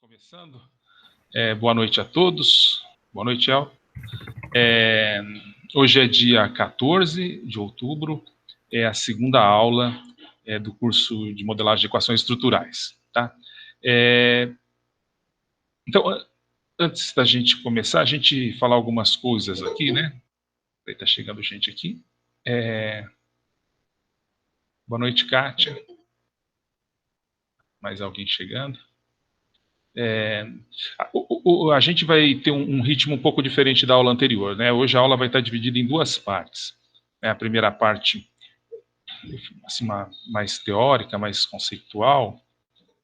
Começando. Boa noite a todos. Boa noite, El. Hoje é dia 14 de outubro, é a segunda aula do curso de modelagem de equações estruturais. Tá? Então, antes da gente começar, a gente falar algumas coisas aqui, né? Está chegando gente aqui. Boa noite, Kátia. Mais alguém chegando? A gente vai ter um ritmo um pouco diferente da aula anterior, né? Hoje a aula vai estar dividida em duas partes. A primeira parte, assim, mais teórica, mais conceitual,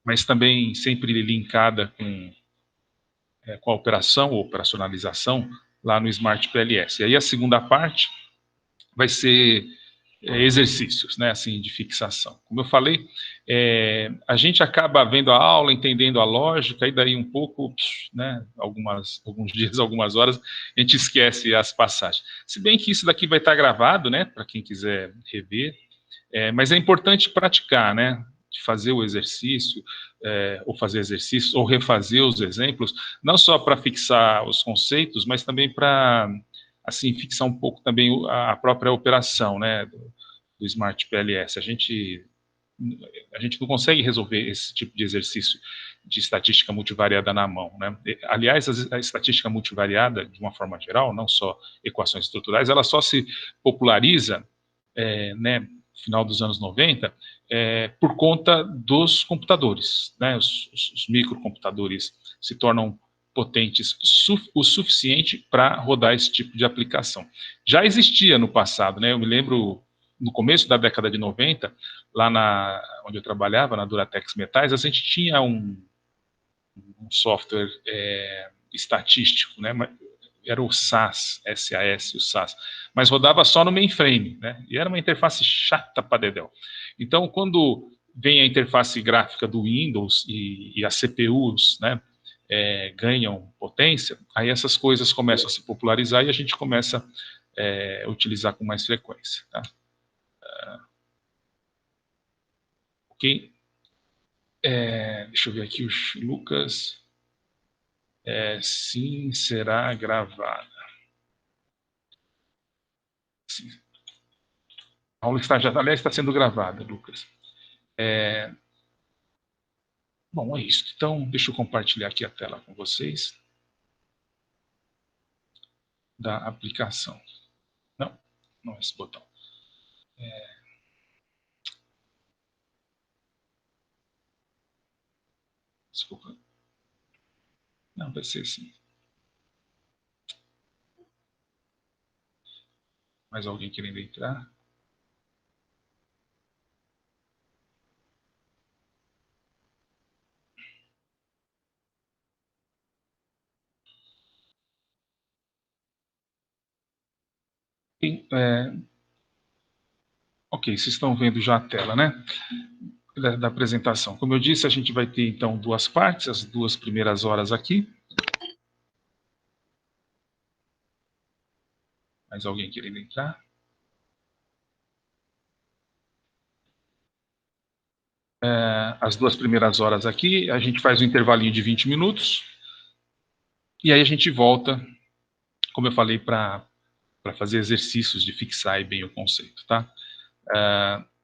mas também sempre linkada com a operação ou operacionalização lá no Smart PLS. E aí a segunda parte vai ser exercícios, né, assim, de fixação. Como eu falei, a gente acaba vendo a aula, entendendo a lógica, e daí um pouco, né, alguns dias, algumas horas, a gente esquece as passagens. Se bem que isso daqui vai estar gravado, né, para quem quiser rever, mas é importante praticar, né, de fazer o exercício, ou fazer exercícios, ou refazer os exemplos, não só para fixar os conceitos, mas também para, assim, fixar um pouco também a própria operação, né, do Smart PLS. A gente não consegue resolver esse tipo de exercício de estatística multivariada na mão, né? Aliás, a estatística multivariada, de uma forma geral, não só equações estruturais, ela só se populariza, né, no final dos anos 90, por conta dos computadores, né? Os microcomputadores se tornam potentes o suficiente para rodar esse tipo de aplicação. Já existia no passado, né? Eu me lembro, no começo da década de 90, lá onde eu trabalhava, na Duratex Metais, a gente tinha um software estatístico, né? Era o SAS, o SAS, mas rodava só no mainframe, né? E era uma interface chata para dedéu. Então, quando vem a interface gráfica do Windows e as CPUs, né, ganham potência, aí essas coisas começam a se popularizar e a gente começa a utilizar com mais frequência. Tá? Ok? Deixa eu ver aqui, o Lucas. Sim, será gravada. Sim. A aula aliás, está sendo gravada, Lucas. Bom, é isso. Então, deixa eu compartilhar aqui a tela com vocês da aplicação. Não é esse botão. Desculpa. Não, vai ser assim. Mais alguém querendo entrar? Ok, vocês estão vendo já a tela, né? Da apresentação. Como eu disse, a gente vai ter, então, duas partes, as duas primeiras horas aqui. Mais alguém querendo entrar? As duas primeiras horas aqui, a gente faz um intervalinho de 20 minutos, e aí a gente volta, como eu falei, para fazer exercícios de fixar bem o conceito, tá?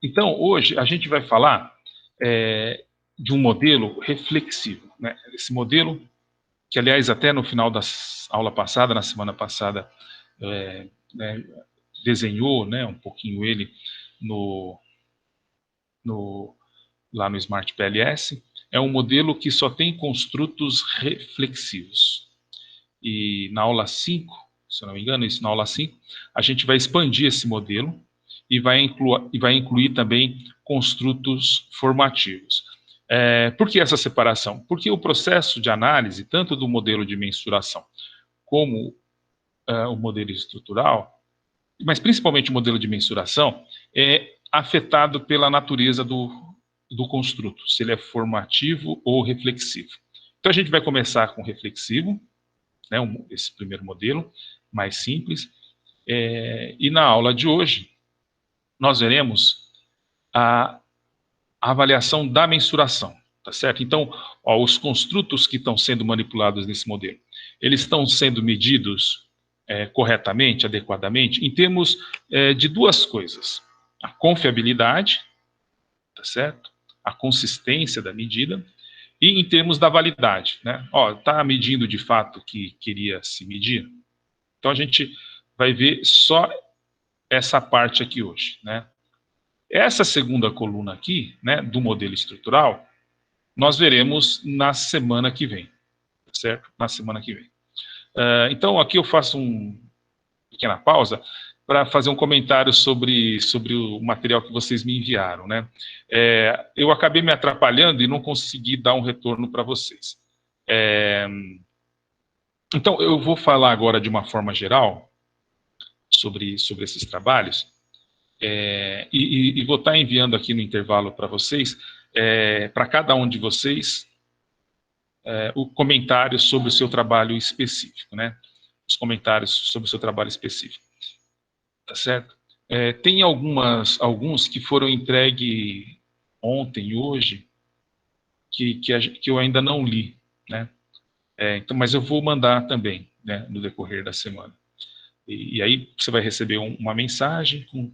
Então, hoje, a gente vai falar de um modelo reflexivo, né? Esse modelo, que, aliás, até no final da aula passada, na semana passada, né, desenhou, né, um pouquinho ele lá no Smart PLS, é um modelo que só tem construtos reflexivos. E na aula 5, se eu não me engano, isso na aula 5, a gente vai expandir esse modelo e vai incluir também construtos formativos. Por que essa separação? Porque o processo de análise, tanto do modelo de mensuração como o modelo estrutural, mas principalmente o modelo de mensuração, é afetado pela natureza do construto, se ele é formativo ou reflexivo. Então a gente vai começar com reflexivo, né, esse primeiro modelo, mais simples, e na aula de hoje nós veremos a avaliação da mensuração. tá certo? Então, ó, os construtos que estão sendo manipulados nesse modelo, eles estão sendo medidos corretamente, adequadamente, em termos de duas coisas: a confiabilidade, tá certo? A consistência da medida, e em termos da validade, né? Ó, tá medindo de fato o que queria se medir? Então a gente vai ver só essa parte aqui hoje, né? Essa segunda coluna aqui, né, do modelo estrutural, nós veremos na semana que vem, certo? Na semana que vem. Então aqui eu faço uma pequena pausa para fazer um comentário sobre o material que vocês me enviaram, né? Eu acabei me atrapalhando e não consegui dar um retorno para vocês. Então eu vou falar agora de uma forma geral sobre esses trabalhos, e vou estar enviando aqui no intervalo para vocês, para cada um de vocês, o comentário sobre o seu trabalho específico, né? Os comentários sobre o seu trabalho específico, tá certo? Tem alguns que foram entregues ontem e hoje, que eu ainda não li, né? Então, mas eu vou mandar também, né, no decorrer da semana. E aí você vai receber uma mensagem com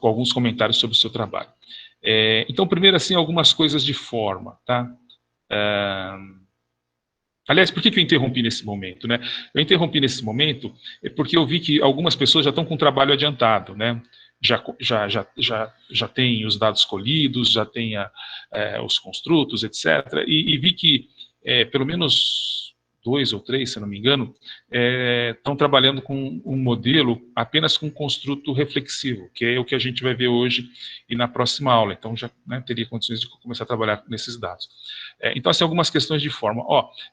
alguns comentários sobre o seu trabalho. Então, primeiro, assim, algumas coisas de forma, tá? Aliás, por que eu interrompi nesse momento, né? Eu interrompi nesse momento porque eu vi que algumas pessoas já estão com o trabalho adiantado, né? Já tem os dados colhidos, já tem os construtos, etc. E vi que pelo menos 2 ou 3, se não me engano, estão trabalhando com um modelo apenas com construto reflexivo, que é o que a gente vai ver hoje e na próxima aula. Então, já, né, teria condições de começar a trabalhar nesses dados. Então, assim, algumas questões de forma.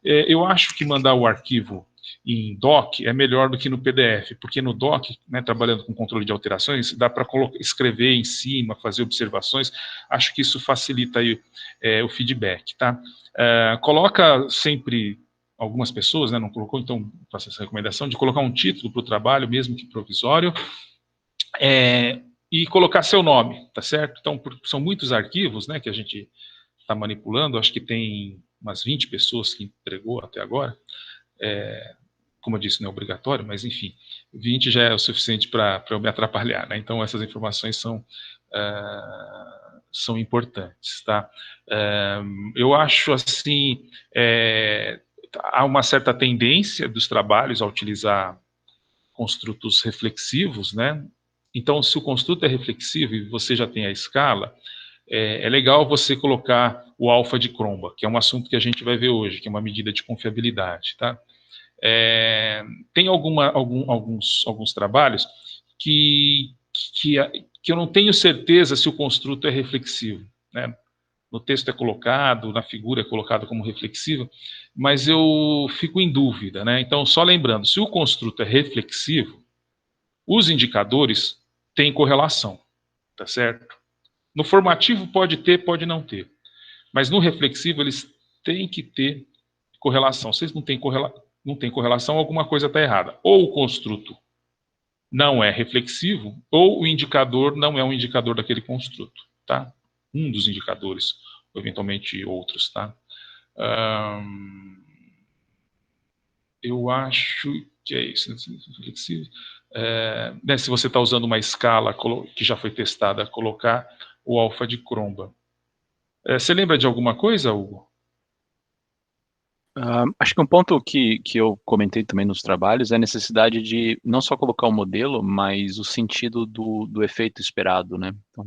Eu acho que mandar o arquivo em doc é melhor do que no PDF, porque no doc, né, trabalhando com controle de alterações, dá para escrever em cima, fazer observações. Acho que isso facilita aí o feedback, tá? Coloca sempre, algumas pessoas, né, não colocou, então faço essa recomendação de colocar um título para o trabalho, mesmo que provisório, e colocar seu nome, tá certo? Então, são muitos arquivos, né, que a gente está manipulando, acho que tem umas 20 pessoas que entregou até agora, como eu disse, não é obrigatório, mas enfim, 20 já é o suficiente para eu me atrapalhar, né? Então essas informações são importantes, tá? Eu acho assim, há uma certa tendência dos trabalhos a utilizar construtos reflexivos, né? Então, se o construto é reflexivo e você já tem a escala, é legal você colocar o alfa de Cronbach, que é um assunto que a gente vai ver hoje, que é uma medida de confiabilidade, tá? Tem alguns trabalhos que, que, que eu não tenho certeza se o construto é reflexivo, né? No texto é colocado, na figura é colocado como reflexivo, mas eu fico em dúvida, né? Então, só lembrando, se o construto é reflexivo, os indicadores têm correlação, tá certo? No formativo pode ter, pode não ter, mas no reflexivo eles têm que ter correlação. Se eles não têm correlação, alguma coisa está errada. Ou o construto não é reflexivo, ou o indicador não é um indicador daquele construto, tá? Um dos indicadores, ou eventualmente outros, tá? Eu acho que é isso, reflexivo. Né, se você está usando uma escala que já foi testada, colocar o alfa de Cronbach. Você lembra de alguma coisa, Hugo? Acho que um ponto que eu comentei também nos trabalhos é a necessidade de não só colocar o modelo, mas o sentido do efeito esperado, né? Então,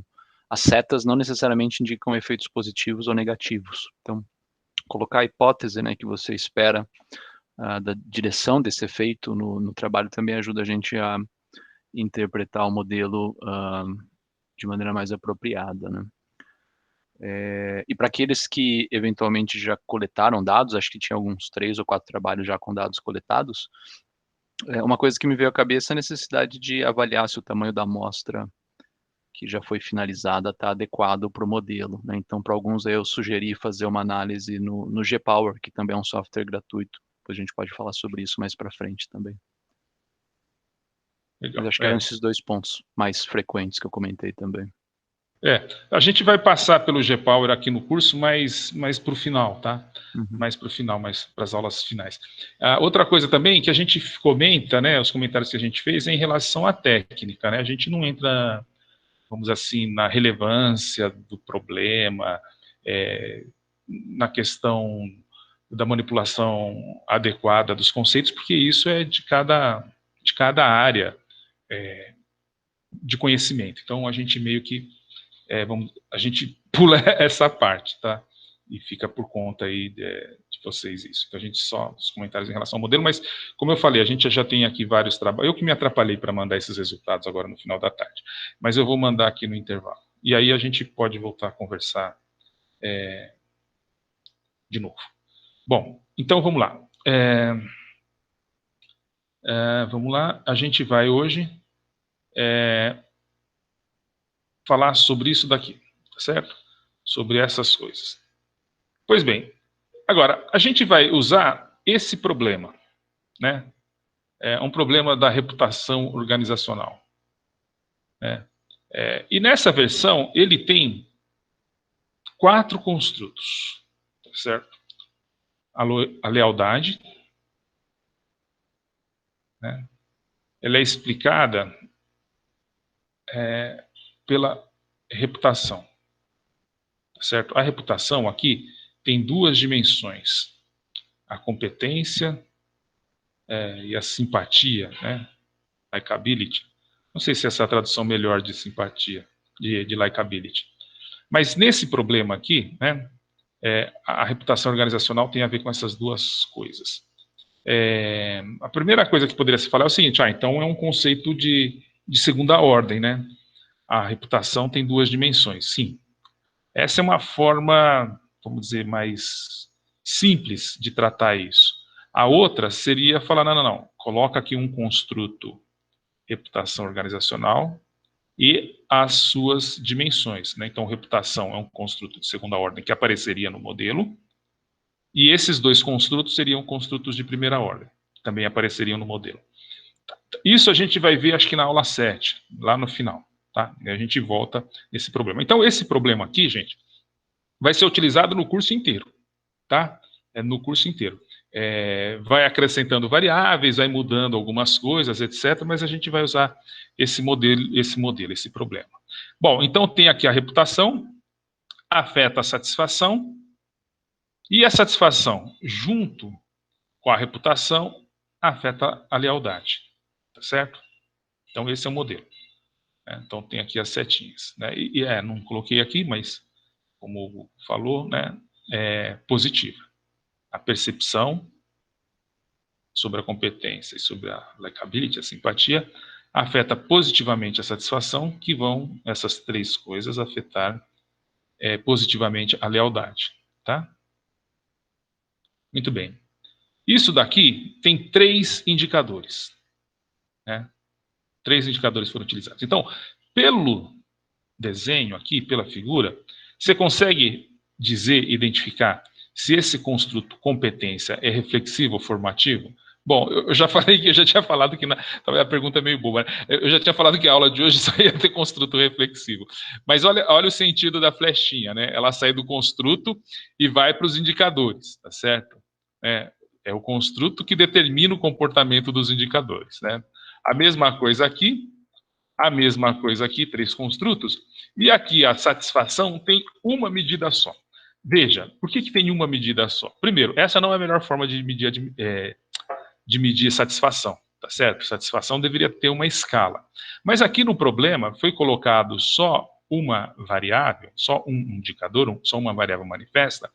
as setas não necessariamente indicam efeitos positivos ou negativos. Então, colocar a hipótese, né, que você espera da direção desse efeito no trabalho também ajuda a gente a interpretar o modelo de maneira mais apropriada, né? E para aqueles que eventualmente já coletaram dados, acho que tinha alguns 3 ou 4 trabalhos já com dados coletados, uma coisa que me veio à cabeça é a necessidade de avaliar se o tamanho da amostra que já foi finalizada está adequado para o modelo, né? Então, para alguns eu sugeri fazer uma análise no GPower, que também é um software gratuito. Depois a gente pode falar sobre isso mais para frente também. Mas Legal. acho que eram esses 2 pontos mais frequentes que eu comentei também. A gente vai passar pelo G-Power aqui no curso, mas para o final, tá? Mais para o final, mais para as aulas finais. Outra coisa também que a gente comenta, né, os comentários que a gente fez é em relação à técnica, né? A gente não entra, vamos assim, na relevância do problema, na questão da manipulação adequada dos conceitos, porque isso é de cada área de conhecimento. Então, a gente meio que a gente pula essa parte, tá? E fica por conta aí de vocês isso. Então, a gente só os comentários em relação ao modelo, mas, como eu falei, a gente já tem aqui vários trabalhos. Eu que me atrapalhei para mandar esses resultados agora no final da tarde, mas eu vou mandar aqui no intervalo. E aí a gente pode voltar a conversar de novo. Bom, então vamos lá. Vamos lá, a gente vai hoje falar sobre isso daqui, tá certo? Sobre essas coisas. Pois bem, agora, a gente vai usar esse problema, né? É um problema da reputação organizacional. Né? E nessa versão, ele tem 4 construtos, tá certo? A lealdade, né? Ela é explicada pela reputação, tá certo? A reputação aqui tem 2 dimensões, a competência e a simpatia, né? Likability. Não sei se essa é a tradução melhor de simpatia, de likability. Mas nesse problema aqui, né, a reputação organizacional tem a ver com essas 2 coisas. A primeira coisa que poderia se falar é o seguinte, então é um conceito de segunda ordem, né? A reputação tem 2 dimensões, sim. Essa é uma forma, vamos dizer, mais simples de tratar isso. A outra seria falar, não, coloca aqui um construto reputação organizacional e as suas dimensões, né? Então, reputação é um construto de segunda ordem que apareceria no modelo, e esses 2 construtos seriam construtos de primeira ordem, também apareceriam no modelo. Isso a gente vai ver, acho que na aula 7, lá no final, tá? E a gente volta nesse problema. Então, esse problema aqui, gente, vai ser utilizado no curso inteiro, tá? No curso inteiro. Vai acrescentando variáveis, vai mudando algumas coisas, etc., mas a gente vai usar esse problema. Bom, então tem aqui a reputação, afeta a satisfação, e a satisfação, junto com a reputação, afeta a lealdade, tá certo? Então esse é o modelo. Então tem aqui as setinhas, né? Não coloquei aqui, mas como o Hugo falou, né, positiva. A percepção sobre a competência e sobre a likability, a simpatia, afeta positivamente a satisfação, que vão, essas 3 coisas, afetar positivamente a lealdade, tá? Muito bem. Isso daqui tem 3 indicadores, né? 3 indicadores foram utilizados. Então, pelo desenho aqui, pela figura, você consegue dizer, identificar se esse construto competência é reflexivo ou formativo? Bom, eu já falei que eu já tinha falado que talvez a pergunta é meio boba, né? Eu já tinha falado que a aula de hoje só ia ter construto reflexivo. Mas olha o sentido da flechinha, né? Ela sai do construto e vai para os indicadores, tá certo? É o construto que determina o comportamento dos indicadores, né? A mesma coisa aqui, 3 construtos, e aqui a satisfação tem uma medida só. Veja, por que tem uma medida só? Primeiro, essa não é a melhor forma de medir satisfação, tá certo? Satisfação deveria ter uma escala. Mas aqui no problema foi colocado só uma variável, só um indicador, só uma variável manifesta,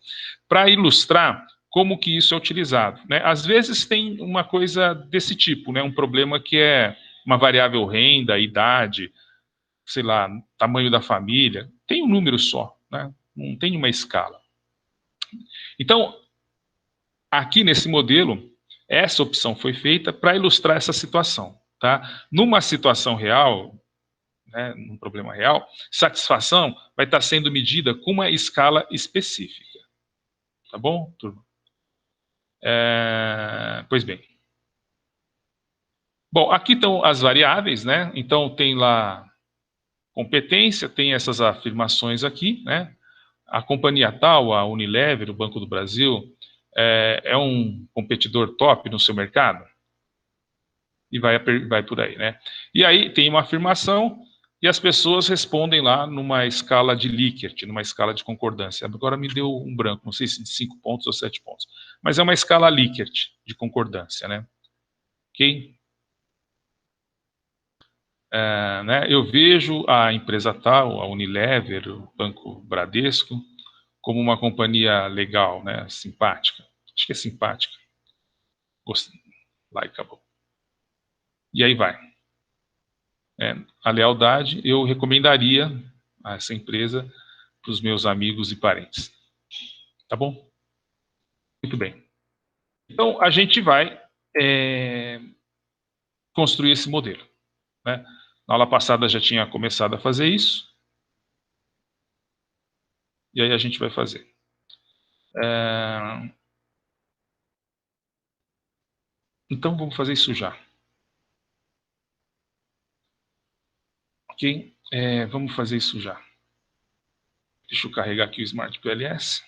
para ilustrar como que isso é utilizado, né? Às vezes tem uma coisa desse tipo, né? Um problema que é uma variável renda, idade, sei lá, tamanho da família, tem um número só, né? Não tem uma escala. Então, aqui nesse modelo, essa opção foi feita para ilustrar essa situação, tá? Numa situação real, né, num problema real, satisfação vai estar sendo medida com uma escala específica. Tá bom, turma? Pois bem. Bom, aqui estão as variáveis, né? Então tem lá competência, tem essas afirmações aqui, né? A companhia tal, a Unilever, o Banco do Brasil, é um competidor top no seu mercado? E vai por aí, né? E aí tem uma afirmação e as pessoas respondem lá numa escala de Likert, numa escala de concordância. Agora me deu um branco, não sei se de 5 pontos ou 7 pontos. Mas é uma escala Likert de concordância, né? Ok? Né? Eu vejo a empresa tal, a Unilever, o Banco Bradesco, como uma companhia legal, né? Simpática. Acho que é simpática. Likeable. E aí vai. A lealdade, eu recomendaria a essa empresa para os meus amigos e parentes. Tá bom? Muito bem. Então, a gente vai construir esse modelo. Né? Na aula passada já tinha começado a fazer isso. E aí a gente vai fazer. Então, vamos fazer isso já. Ok? Vamos fazer isso já. Deixa eu carregar aqui o Smart PLS.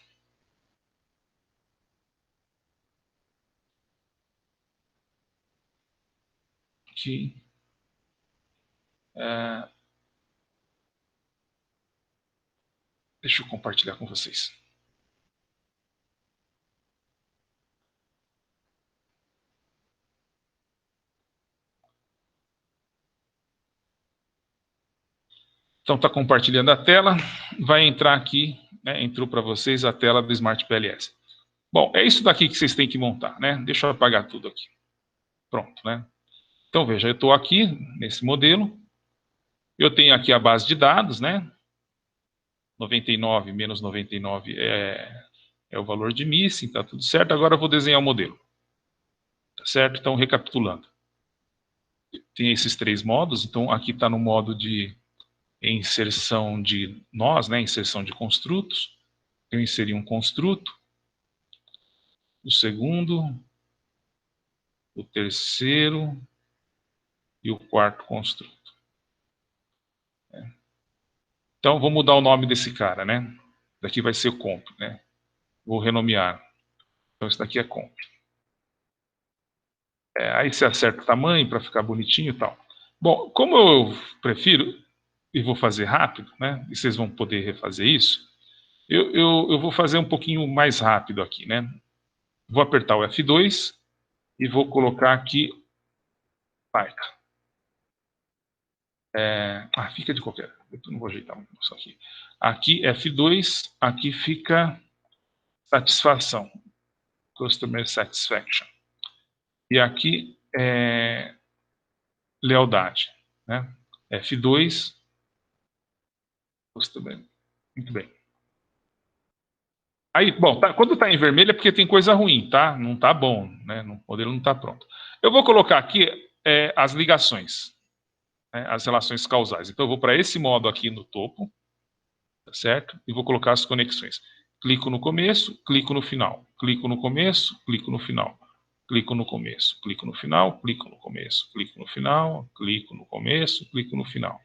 Ok. Deixa eu compartilhar com vocês. Então, está compartilhando a tela. Vai entrar aqui, né, entrou para vocês a tela do Smart PLS. Bom, é isso daqui que vocês têm que montar, né? Deixa eu apagar tudo aqui. Pronto, né? Então, veja, eu estou aqui nesse modelo. Eu tenho aqui a base de dados, né? 99 menos 99 é o valor de missing, tá tudo certo. Agora eu vou desenhar o modelo. Tá certo? Então, recapitulando. Tem esses 3 modos. Então, aqui está no modo de inserção de nós, né? Inserção de construtos. Eu inseri um construto. O segundo, o terceiro e o quarto construto. Então, vou mudar o nome desse cara, né? Daqui vai ser o comp, né? Vou renomear. Então, isso daqui é comp. Aí você acerta o tamanho para ficar bonitinho e tal. Bom, como eu prefiro e vou fazer rápido, né? E vocês vão poder refazer isso, eu vou fazer um pouquinho mais rápido aqui, né? Vou apertar o F2 e vou colocar aqui like. Fica de qualquer. Eu não vou ajeitar isso aqui. Aqui F2, aqui fica satisfação, Customer Satisfaction. E aqui lealdade, né? F2, Customer. Muito bem. Aí, bom, quando está em vermelho é porque tem coisa ruim, tá? Não está bom, né? O modelo não está pronto. Eu vou colocar aqui as ligações, né? As relações causais. Então, eu vou para esse modo aqui no topo, tá certo? E vou colocar as conexões. Clico no começo, clico no final. Clico no começo, clico no final. Clico no começo, clico no final, clico no começo, clico no final, clico no começo, clico no final.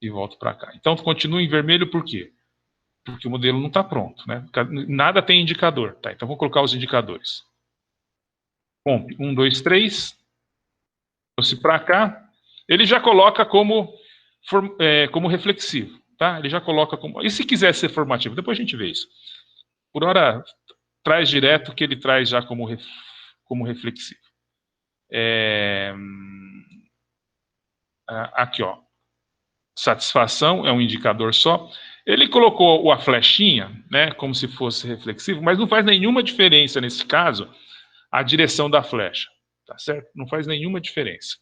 E volto para cá. Então, continua em vermelho por quê? Porque o modelo não está pronto, né? Nada tem indicador, tá? Então, vou colocar os indicadores. Comp 1, 2, 3. Trouxe para cá. Ele já coloca como reflexivo, tá? Ele já coloca como... E se quiser ser formativo? Depois a gente vê isso. Por hora, traz direto que ele traz já como reflexivo. Aqui, ó. Satisfação é um indicador só. Ele colocou a flechinha, né, como se fosse reflexivo, mas não faz nenhuma diferença nesse caso a direção da flecha, tá certo? Não faz nenhuma diferença.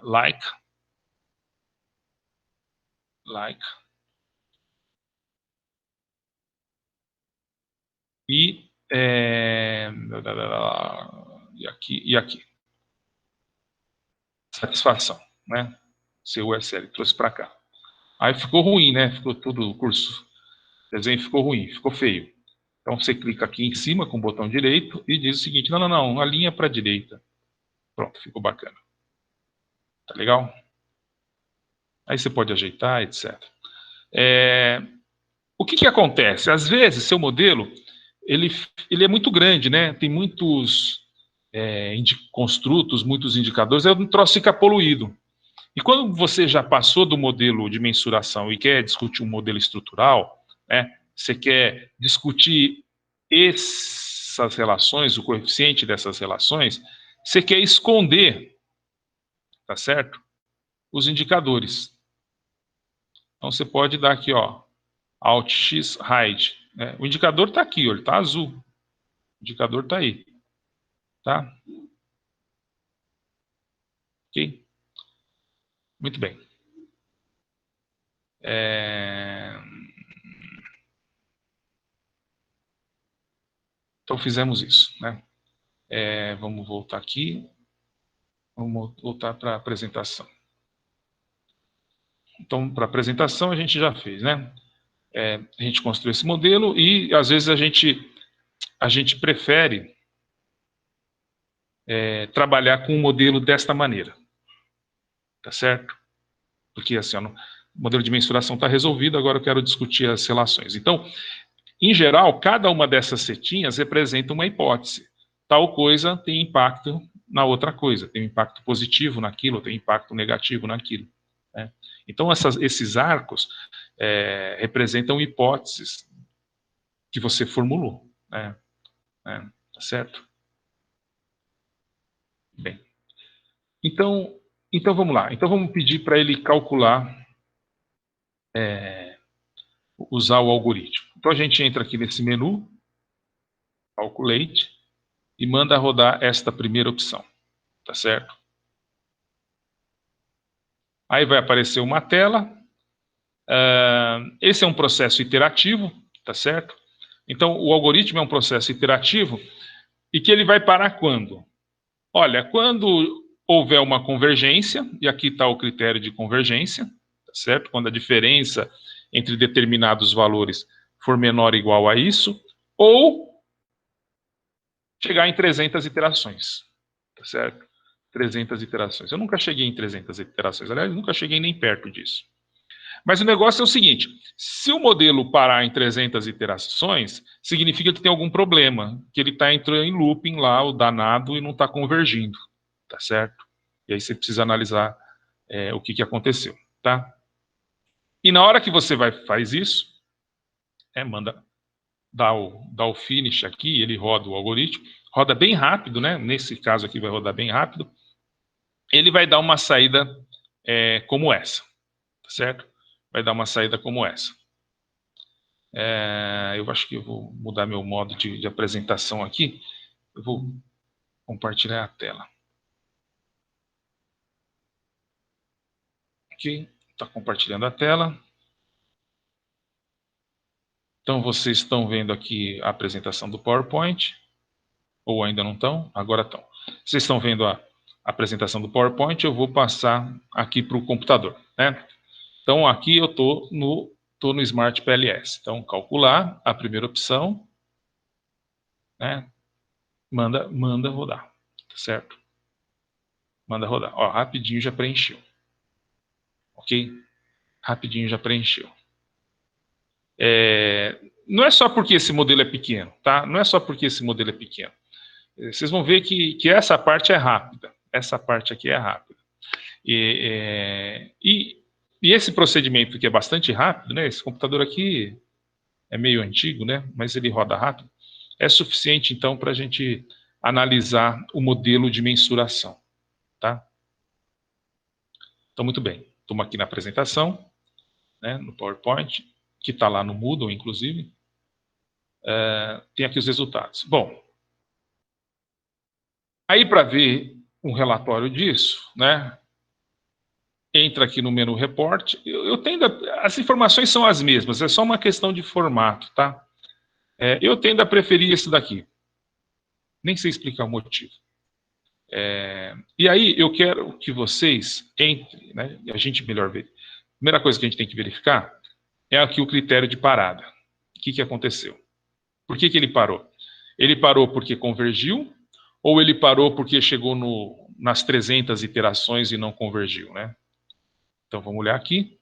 Like. E e aqui. Satisfação, né? CUSL, trouxe para cá. Aí ficou ruim, né? Ficou tudo o curso. O desenho ficou ruim, ficou feio. Então você clica aqui em cima com o botão direito e diz o seguinte: não, alinha para a direita. Pronto, ficou bacana. Tá legal? Aí você pode ajeitar, etc. O que acontece? Às vezes, seu modelo, ele é muito grande, né? Tem muitos construtos, muitos indicadores, aí o troço fica poluído. E quando você já passou do modelo de mensuração e quer discutir um modelo estrutural, né? Você quer discutir essas relações, o coeficiente dessas relações, você quer esconder, tá certo? Os indicadores. Então você pode dar aqui, ó, Alt X Hide. Né? O indicador está aqui, ó, ele está azul. O indicador está aí. Tá? Ok? Muito bem. Então fizemos isso, né? Vamos voltar aqui. Vamos voltar para a apresentação. Então, para a apresentação a gente já fez, né? A gente construiu esse modelo e às vezes a gente prefere trabalhar com um modelo desta maneira. Tá certo? Porque assim, ó, o modelo de mensuração está resolvido, agora eu quero discutir as relações. Então, em geral, cada uma dessas setinhas representa uma hipótese. Tal coisa tem impacto na outra coisa, tem um impacto positivo naquilo, tem impacto negativo naquilo. Né? Então, esses arcos representam hipóteses que você formulou. Né? Tá certo? Bem. Então vamos lá. Então vamos pedir para ele calcular, usar o algoritmo. Então a gente entra aqui nesse menu, Calculate, e manda rodar esta primeira opção. Tá certo? Aí vai aparecer uma tela. Esse é um processo iterativo, tá certo? Então o algoritmo é um processo iterativo e que ele vai parar quando? Olha, quando houver uma convergência, e aqui está o critério de convergência, tá certo? Quando a diferença entre determinados valores for menor ou igual a isso, ou chegar em 300 iterações, tá certo? 300 iterações. Eu nunca cheguei em 300 iterações, aliás, nunca cheguei nem perto disso. Mas o negócio é o seguinte, se o modelo parar em 300 iterações, significa que tem algum problema, que ele está entrando em looping lá, o danado, e não está convergindo, tá certo? E aí você precisa analisar o que aconteceu, tá? E na hora que você faz isso, manda dar o finish aqui, ele roda o algoritmo, roda bem rápido, né? Nesse caso aqui vai rodar bem rápido. Ele vai dar uma saída como essa, tá certo? Vai dar uma saída como essa. Eu acho que eu vou mudar meu modo de apresentação aqui. Eu vou compartilhar a tela. Ok, está compartilhando a tela. Então vocês estão vendo aqui a apresentação do PowerPoint, ou ainda não estão? Agora estão. Vocês estão vendo a apresentação do PowerPoint, eu vou passar aqui para o computador, né? Então aqui eu estou no Smart PLS. Então calcular, a primeira opção, né? Manda rodar, tá certo? Manda rodar. Ó, rapidinho já preencheu. Ok? Rapidinho já preencheu. Não é só porque esse modelo é pequeno, tá? Não é só porque esse modelo é pequeno. Vocês vão ver que essa parte é rápida. Essa parte aqui é rápida. E esse procedimento que é bastante rápido, né? Esse computador aqui é meio antigo, né? Mas ele roda rápido. É suficiente, então, para a gente analisar o modelo de mensuração, tá? Então, muito bem. Estamos aqui na apresentação, né? No PowerPoint, que está lá no Moodle, inclusive. Tem aqui os resultados. Bom, aí para ver um relatório disso, né? Entra aqui no menu Report. As informações são as mesmas, é só uma questão de formato, tá? Eu tendo a preferir esse daqui. Nem sei explicar o motivo. E aí eu quero que vocês entrem, né? E a gente melhor ver. Primeira coisa que a gente tem que verificar é aqui o critério de parada. O que aconteceu? Por que ele parou? Ele parou porque convergiu ou ele parou porque chegou nas 300 iterações e não convergiu, né? Então, vamos olhar aqui.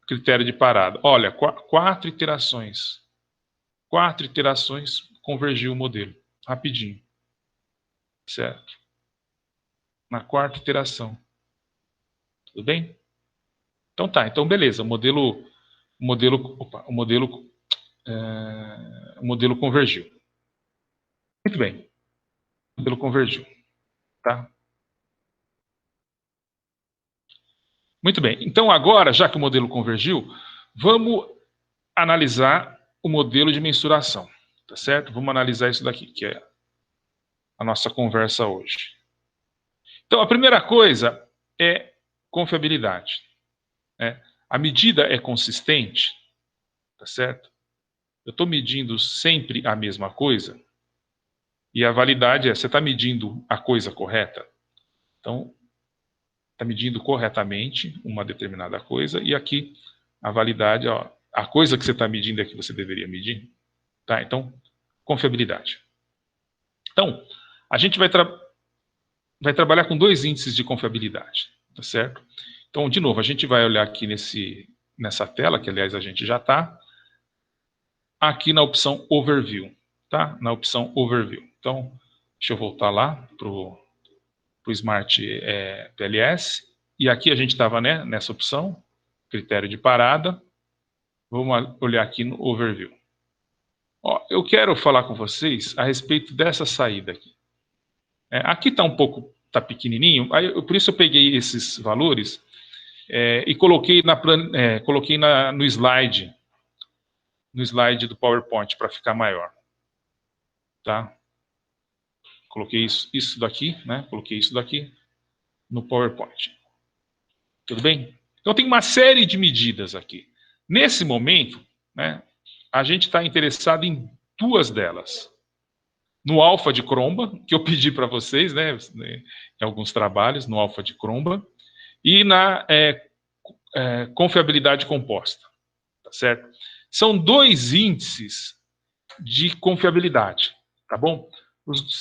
Critério de parada. Olha, 4 iterações. 4 iterações convergiu o modelo. Rapidinho. Certo? Na 4ª iteração. Tudo bem? Então tá. Então, beleza. O modelo convergiu. Muito bem. O modelo convergiu. Tá? Muito bem. Então, agora, já que o modelo convergiu, vamos analisar o modelo de mensuração. Tá certo? Vamos analisar isso daqui, que é a nossa conversa hoje. Então, a primeira coisa é confiabilidade. Né? A medida é consistente, tá certo? Eu estou medindo sempre a mesma coisa, e a validade é, você está medindo a coisa correta? Então, está medindo corretamente uma determinada coisa, e aqui a validade, ó, a coisa que você está medindo é que você deveria medir. Tá? Então, confiabilidade. Então, a gente vai trabalhar com 2 índices de confiabilidade, tá certo? Então, de novo, a gente vai olhar aqui nessa tela, que aliás a gente já está, aqui na opção Overview, tá? Na opção Overview. Então, deixa eu voltar lá para o Smart PLS, e aqui a gente estava, né, nessa opção, critério de parada. Vamos olhar aqui no Overview. Ó, eu quero falar com vocês a respeito dessa saída aqui. Aqui está tá pequenininho, por isso eu peguei esses valores e coloquei no slide do PowerPoint para ficar maior. Tá? Coloquei isso daqui, né? Coloquei isso daqui no PowerPoint. Tudo bem? Então tem uma série de medidas aqui. Nesse momento, né, a gente está interessado em 2 delas. No alfa de Cronbach, que eu pedi para vocês, né, em alguns trabalhos, no alfa de Cronbach, e na confiabilidade composta. Tá certo? São 2 índices de confiabilidade, tá bom?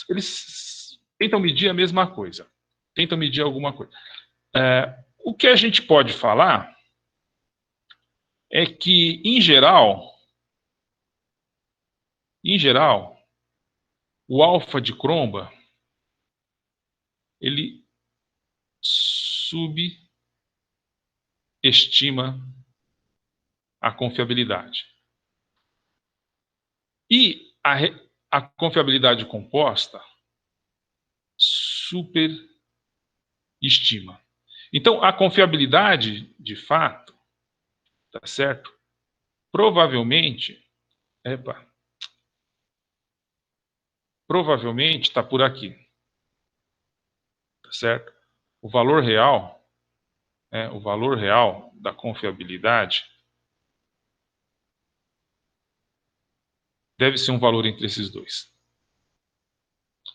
Eles tentam medir a mesma coisa, tentam medir alguma coisa. O que a gente pode falar é que, em geral, o alfa de Cronbach, ele subestima a confiabilidade. E a confiabilidade composta superestima. Então, a confiabilidade, de fato, tá certo? Provavelmente está por aqui. Tá certo? O valor real da confiabilidade deve ser um valor entre esses 2.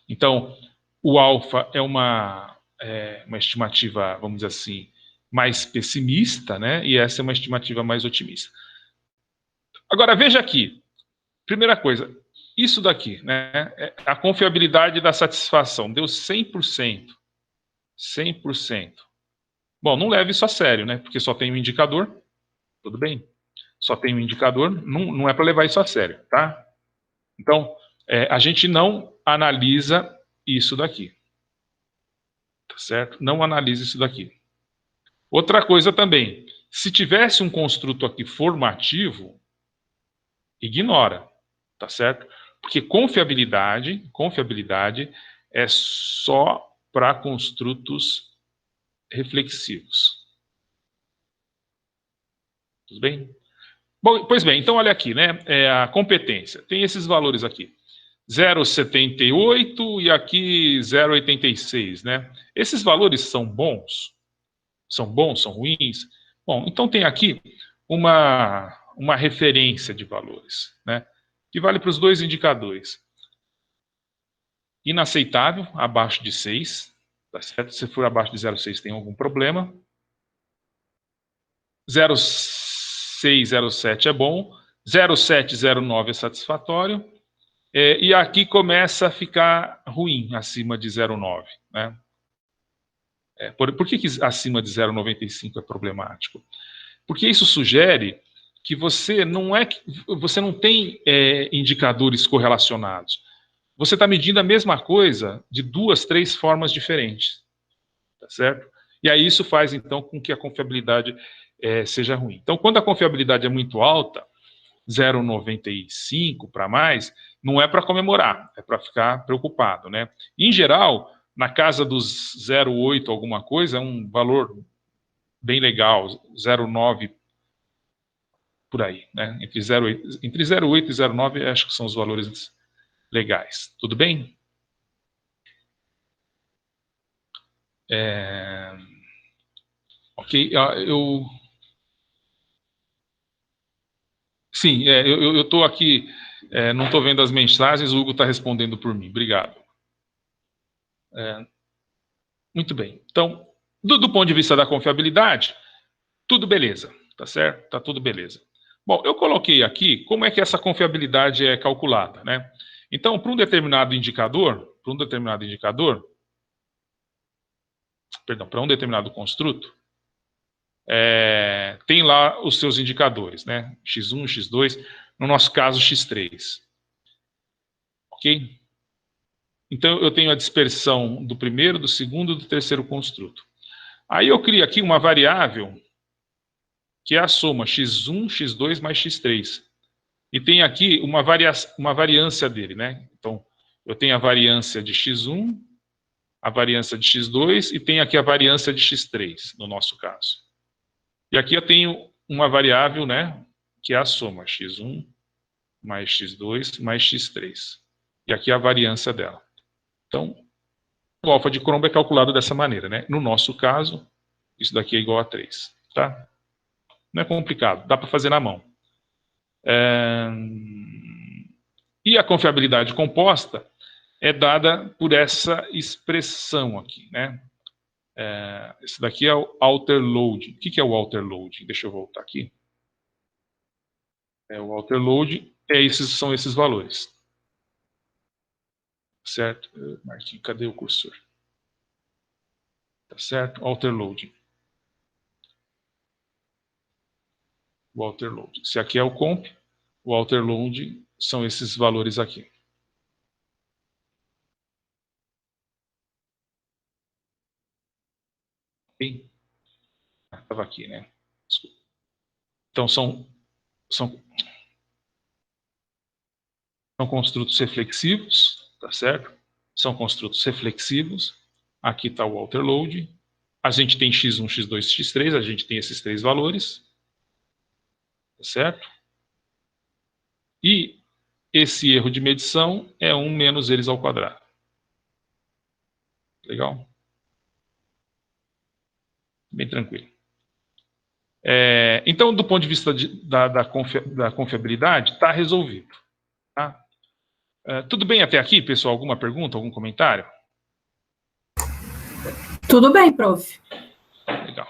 Então, o alfa é uma estimativa, vamos dizer assim, mais pessimista, né? E essa é uma estimativa mais otimista. Agora, veja aqui. Primeira coisa, isso daqui, né? A confiabilidade da satisfação deu 100%. 100%. Bom, não leve isso a sério, né? Porque só tem um indicador. Tudo bem? Só tem um indicador. Não é para levar isso a sério, tá? Então, a gente não analisa isso daqui. Tá certo? Não analisa isso daqui. Outra coisa também. Se tivesse um construto aqui formativo, ignora. Tá certo? Porque confiabilidade é só para construtos reflexivos. Tudo bem? Bom, pois bem, então olha aqui, né? A competência. Tem esses valores aqui. 0,78 e aqui 0,86, né? Esses valores são bons? São bons? São ruins? Bom, então tem aqui uma referência de valores, né? Que vale para os 2 indicadores. Inaceitável, abaixo de 6, tá certo? Se for abaixo de 0,6 tem algum problema. 0,6, 0,7 é bom. 0,7, 0,9 é satisfatório. E aqui começa a ficar ruim, acima de 0,9, né? Por que acima de 0,95 é problemático? Porque isso sugere que você não tem indicadores correlacionados. Você está medindo a mesma coisa de 2, 3 formas diferentes, tá certo? E aí isso faz, então, com que a confiabilidade seja ruim. Então, quando a confiabilidade é muito alta, 0,95 para mais, não é para comemorar, é para ficar preocupado, né? Em geral, na casa dos 0,8 alguma coisa, é um valor bem legal, 0,9 por aí, né? Entre 0,8 e 0,9 acho que são os valores legais. Tudo bem? Ok, sim, eu estou aqui, não estou vendo as mensagens, o Hugo está respondendo por mim. Obrigado. Muito bem. Então, do ponto de vista da confiabilidade, tudo beleza, tá certo? Tá tudo beleza. Bom, eu coloquei aqui como é que essa confiabilidade é calculada, né? Então, para um determinado indicador, para um determinado construto, tem lá os seus indicadores, né? X1, X2, no nosso caso, X3. Ok? Então, eu tenho a dispersão do primeiro, do segundo e do terceiro construto. Aí eu crio aqui uma variável que é a soma x1, x2 mais x3. E tem aqui uma variância dele, né? Então, eu tenho a variância de x1, a variância de x2 e tenho aqui a variância de x3, no nosso caso. E aqui eu tenho uma variável, né, que é a soma x1 mais x2 mais x3. E aqui é a variância dela. Então, o alfa de Cromb é calculado dessa maneira, né? No nosso caso, isso daqui é igual a 3, tá? Não é complicado, dá para fazer na mão. E a confiabilidade composta é dada por essa expressão aqui, né? Esse daqui é o outer load. O que é o outer load? Deixa eu voltar aqui. O outer load são esses valores. Certo? Marquinhos, cadê o cursor? Tá certo? Outer load. O outer load. Se aqui é o comp, o outer load são esses valores aqui. Estava aqui, né? Desculpa. Então, são construtos reflexivos, tá certo? São construtos reflexivos. Aqui está o outer load. A gente tem x1, x2, x3, a gente tem esses três valores, tá certo? E esse erro de medição é 1 menos eles ao quadrado. Legal? Bem tranquilo. Então, do ponto de vista da confiabilidade, está resolvido. Tá? Tudo bem até aqui, pessoal? Alguma pergunta, algum comentário? Tudo bem, prof. Legal.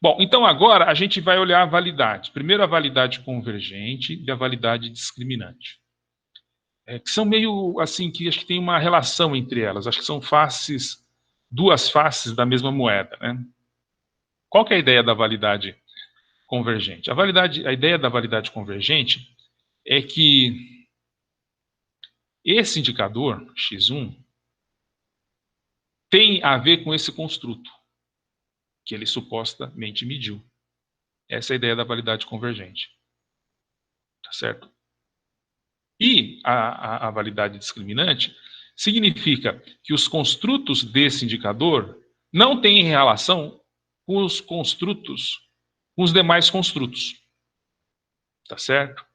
Bom, então agora a gente vai olhar a validade. Primeiro a validade convergente e a validade discriminante. Que são meio assim, que acho que tem uma relação entre elas. Acho que são duas faces da mesma moeda, né? Qual que é a ideia da validade convergente? A ideia da validade convergente é que esse indicador, x1, tem a ver com esse construto que ele supostamente mediu. Essa é a ideia da validade convergente. Tá certo? E a validade discriminante significa que os construtos desse indicador não têm relação com os construtos, com os demais construtos. Tá certo?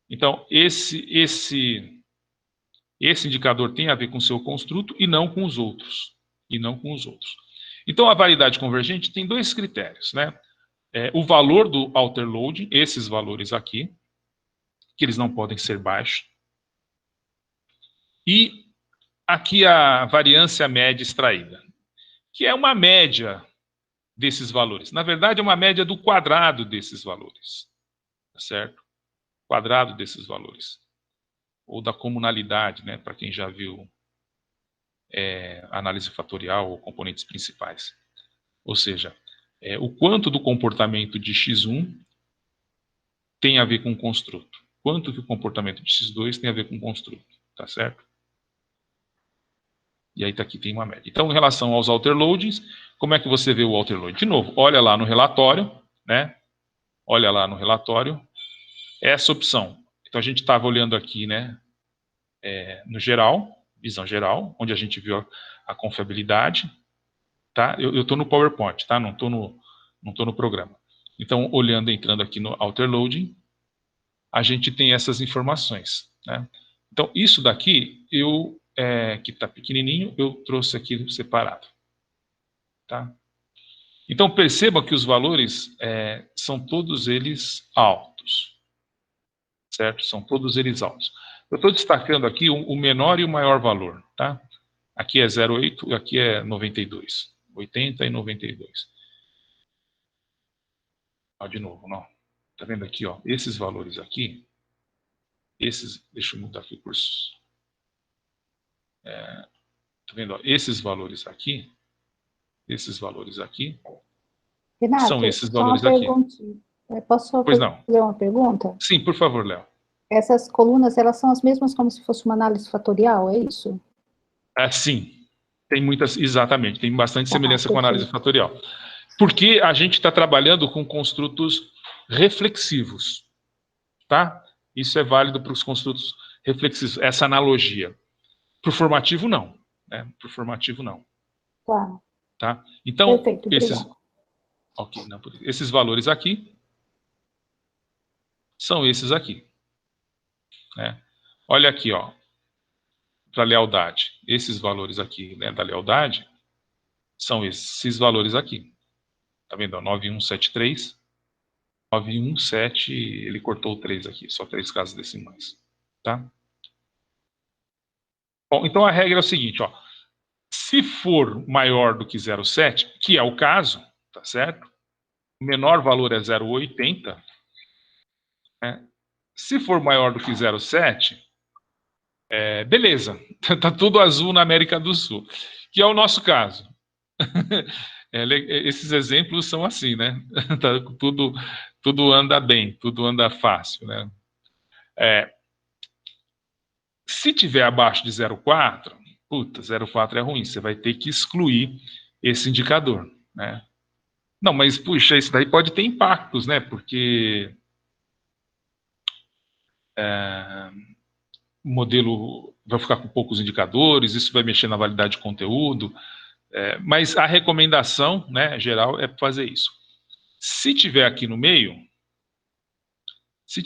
Então, esse indicador tem a ver com o seu construto e não com os outros. Então, a validade convergente tem dois critérios, né? O valor do outer load, esses valores aqui, que eles não podem ser baixos, e aqui a variância média extraída, que é uma média desses valores. Na verdade, é uma média do quadrado desses valores. Tá certo? Quadrado desses valores. Ou da comunalidade, né? Para quem já viu análise fatorial ou componentes principais. Ou seja, o quanto do comportamento de x1 tem a ver com o construto. Quanto que o comportamento de x2 tem a ver com o construto. Tá certo? E aí aqui tem uma média. Então, em relação aos outer loadings, como é que você vê o outer load? De novo, olha lá no relatório, né? Olha lá no relatório, essa opção. Então, a gente estava olhando aqui, né? No geral, visão geral, onde a gente viu a confiabilidade, tá? Eu estou no PowerPoint, tá? Não estou no programa. Então, olhando, entrando aqui no outer loading, a gente tem essas informações, né? Então, isso daqui, que está pequenininho, eu trouxe aqui separado. Tá? Então, perceba que os valores são todos eles altos. Certo? São todos eles altos. Eu estou destacando aqui o menor e o maior valor. Tá? Aqui é 0,8 e aqui é 92. 80 e 92. Ó, de novo, não. Tá vendo aqui, ó? Esses valores aqui, deixa eu mudar aqui o curso. Tá vendo? Ó? Esses valores aqui, são Renato, esses só uma valores aqui. perguntinha. Posso Pois fazer não. uma pergunta? Sim, por favor, Léo. Essas colunas, elas são as mesmas como se fosse uma análise fatorial, é isso? Sim. Tem muitas, exatamente, tem bastante semelhança com a análise Perfeito. fatorial. Porque a gente está trabalhando com construtos reflexivos, tá? Isso é válido para os construtos reflexivos, essa analogia. Para o formativo, não. Né? Para o formativo, não. Tá? Então, Perfeito, esses valores aqui são esses aqui. Né? Olha aqui, ó, para lealdade. Esses valores aqui, né, da lealdade são esses valores aqui. Tá vendo? 9173, 917, ele cortou o 3 aqui, só 3 casas decimais. Tá? Bom, então a regra é o seguinte, ó. Se for maior do que 0,7, que é o caso, tá certo? O menor valor é 0,80. Né? Se for maior do que 0,7, beleza. Tá tudo azul na América do Sul. Que é o nosso caso. Esses exemplos são assim, né? Tudo anda bem, tudo anda fácil, né? Se tiver abaixo de 0,4, 0,4 é ruim, você vai ter que excluir esse indicador, né? Não, mas puxa, isso daí pode ter impactos, né? Porque o modelo vai ficar com poucos indicadores, isso vai mexer na validade de conteúdo, mas a recomendação, né, geral é fazer isso. Se tiver aqui no meio, você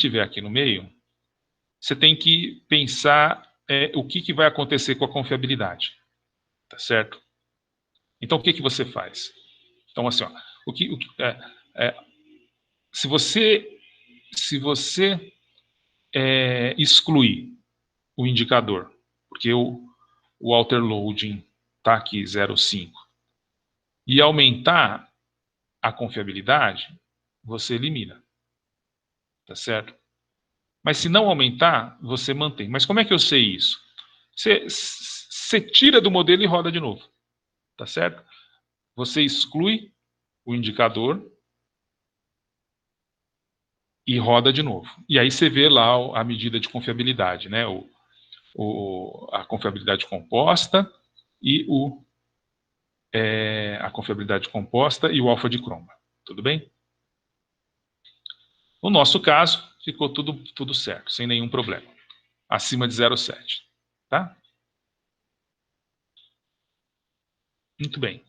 tem que pensar o que vai acontecer com a confiabilidade, tá certo? Então, o que você faz? Então, assim, ó, se você excluir o indicador, porque o outer loading está aqui 0,5, e aumentar a confiabilidade, você elimina, tá certo? Mas se não aumentar, você mantém. Mas como é que eu sei isso? Você tira do modelo e roda de novo, tá certo? Você exclui o indicador e roda de novo. E aí você vê lá a medida de confiabilidade, né? A confiabilidade composta e a confiabilidade composta e o alfa de croma. Tudo bem? No nosso caso, ficou tudo certo, sem nenhum problema. Acima de 0,7. Tá? Muito bem.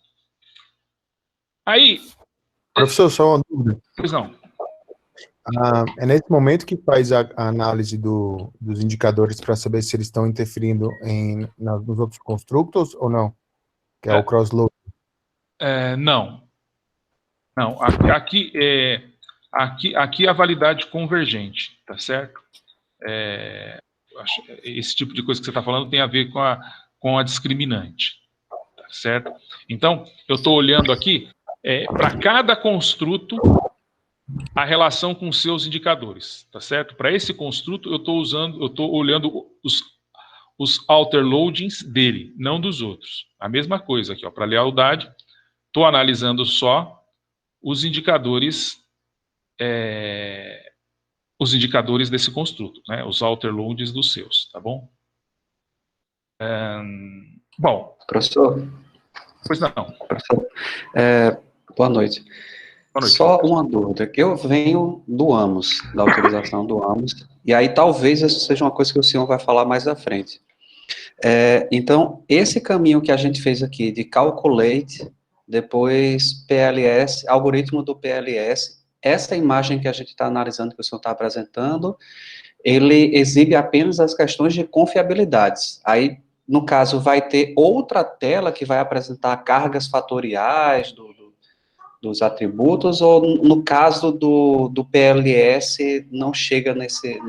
Aí... Professor, só uma dúvida. Pois não. É nesse momento que faz a análise dos indicadores para saber se eles estão interferindo nos outros construtos ou não? Que é o cross-load. Não. Não. Aqui é a validade convergente, tá certo? Esse tipo de coisa que você está falando tem a ver com a discriminante, tá certo? Então, eu estou olhando aqui para cada construto a relação com seus indicadores, tá certo? Para esse construto, eu estou olhando os outer loadings dele, não dos outros. A mesma coisa aqui, ó, para lealdade, estou analisando só os indicadores desse construto, né? Os outer loads dos seus, tá bom? Bom. Professor? Pois não. Professor, boa noite. Boa noite. Só uma dúvida. Eu venho do AMOS, da autorização do AMOS, e aí talvez isso seja uma coisa que o senhor vai falar mais à frente. Então, esse caminho que a gente fez aqui de calculate, depois PLS, algoritmo do PLS, essa imagem que a gente está analisando, que o senhor está apresentando, ele exibe apenas as questões de confiabilidades. Aí, no caso, vai ter outra tela que vai apresentar cargas fatoriais dos atributos, ou no caso do PLS, não chega nesse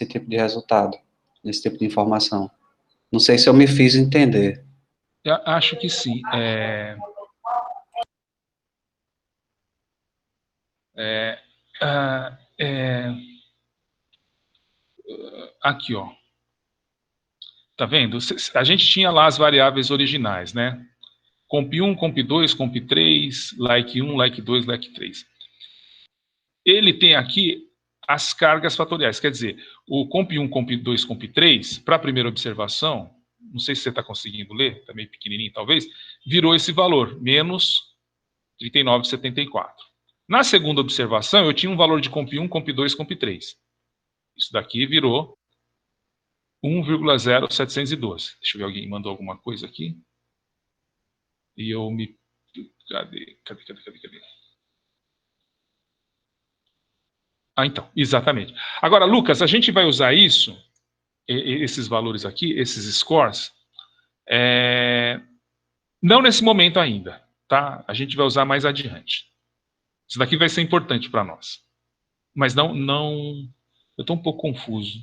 tipo de resultado, nesse tipo de informação. Não sei se eu me fiz entender. Eu acho que sim. Aqui, ó. Tá vendo? A gente tinha lá as variáveis originais, né? Comp1, comp2, comp3, like1, like2, like3. Ele tem aqui as cargas fatoriais, quer dizer, o comp1, comp2, comp3, para a primeira observação, não sei se você está conseguindo ler, está meio pequenininho talvez, virou esse valor, menos 39,74. Na segunda observação, eu tinha um valor de comp1, comp2, comp3. Isso daqui virou 1,0712. Deixa eu ver, alguém mandou alguma coisa aqui. E eu me... Cadê? Então, exatamente. Agora, Lucas, a gente vai usar isso, esses valores aqui, esses scores, não nesse momento ainda, tá? A gente vai usar mais adiante. Isso daqui vai ser importante para nós. Mas não... Eu estou um pouco confuso.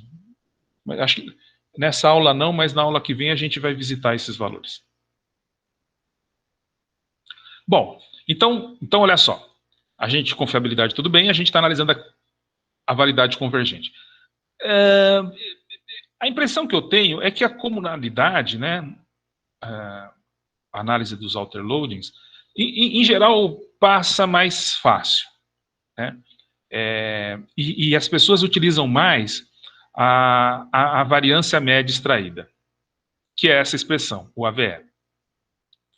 Mas acho que nessa aula não, mas na aula que vem a gente vai visitar esses valores. Bom, então olha só. A gente, confiabilidade, tudo bem, a gente está analisando a validade convergente. A impressão que eu tenho é que a comunalidade, né, a análise dos outer loadings, em geral, passa mais fácil, né? E as pessoas utilizam mais a variância média extraída, que é essa expressão, o AVE,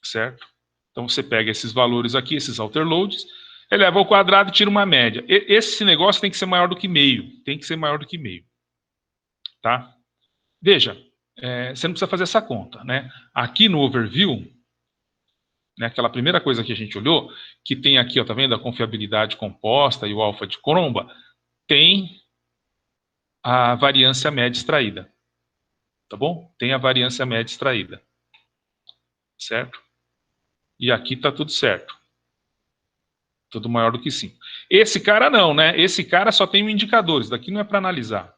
certo? Então você pega esses valores aqui, esses outer loads, eleva ao quadrado e tira uma média. Esse negócio tem que ser maior do que meio, tá? Veja, você não precisa fazer essa conta, né? Aqui no overview, né, aquela primeira coisa que a gente olhou, que tem aqui, ó, tá vendo, a confiabilidade composta e o alfa de Cromba, tem a variância média extraída, tá bom? Tem a variância média extraída, certo? E aqui tá tudo certo. Tudo maior do que 5. Esse cara não, né? Esse cara só tem um indicador, isso daqui não é para analisar,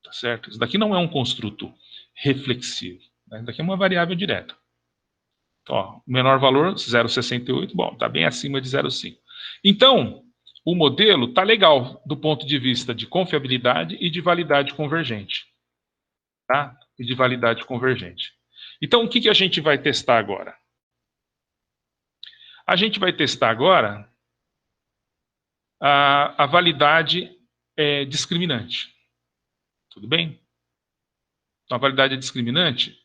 tá certo? Isso daqui não é um construto reflexivo, né? Isso daqui é uma variável direta. Então, ó, menor valor, 0,68, bom, tá bem acima de 0,5. Então, o modelo tá legal do ponto de vista de confiabilidade e de validade convergente, tá? E de validade convergente. Então, o que a gente vai testar agora? A gente vai testar agora a validade discriminante. Tudo bem? Então, a validade discriminante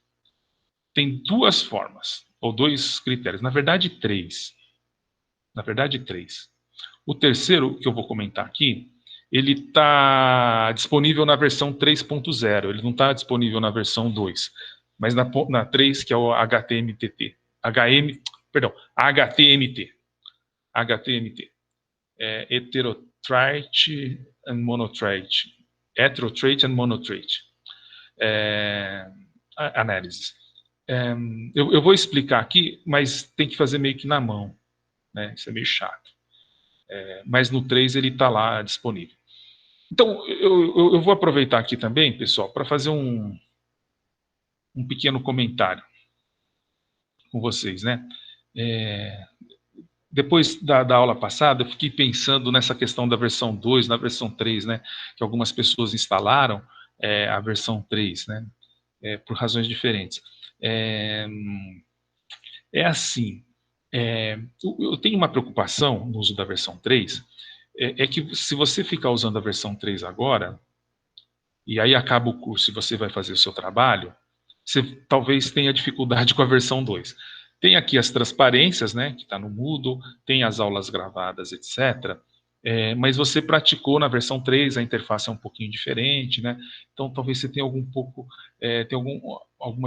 tem duas formas, ou dois critérios. Na verdade, três. O terceiro, que eu vou comentar aqui, ele está disponível na versão 3.0. Ele não está disponível na versão 2, mas na 3, que é o HTMT. HTMT. Heterotrait and monotrait. Heterotrait and monotrait. Análise. Eu vou explicar aqui, mas tem que fazer meio que na mão, né? Isso é meio chato. Mas no 3 ele está lá disponível. Então, eu vou aproveitar aqui também, pessoal, para fazer um pequeno comentário com vocês, né? Depois da aula passada, eu fiquei pensando nessa questão da versão 2, na versão 3, né? Que algumas pessoas instalaram a versão 3, né? Por razões diferentes. Assim, Eu tenho uma preocupação no uso da versão 3, é que se você ficar usando a versão 3 agora, e aí acaba o curso e você vai fazer o seu trabalho, você talvez tenha dificuldade com a versão 2. Tem aqui as transparências, né, que está no Moodle, tem as aulas gravadas, etc. Mas você praticou na versão 3, a interface é um pouquinho diferente, né? Então talvez você tenha alguma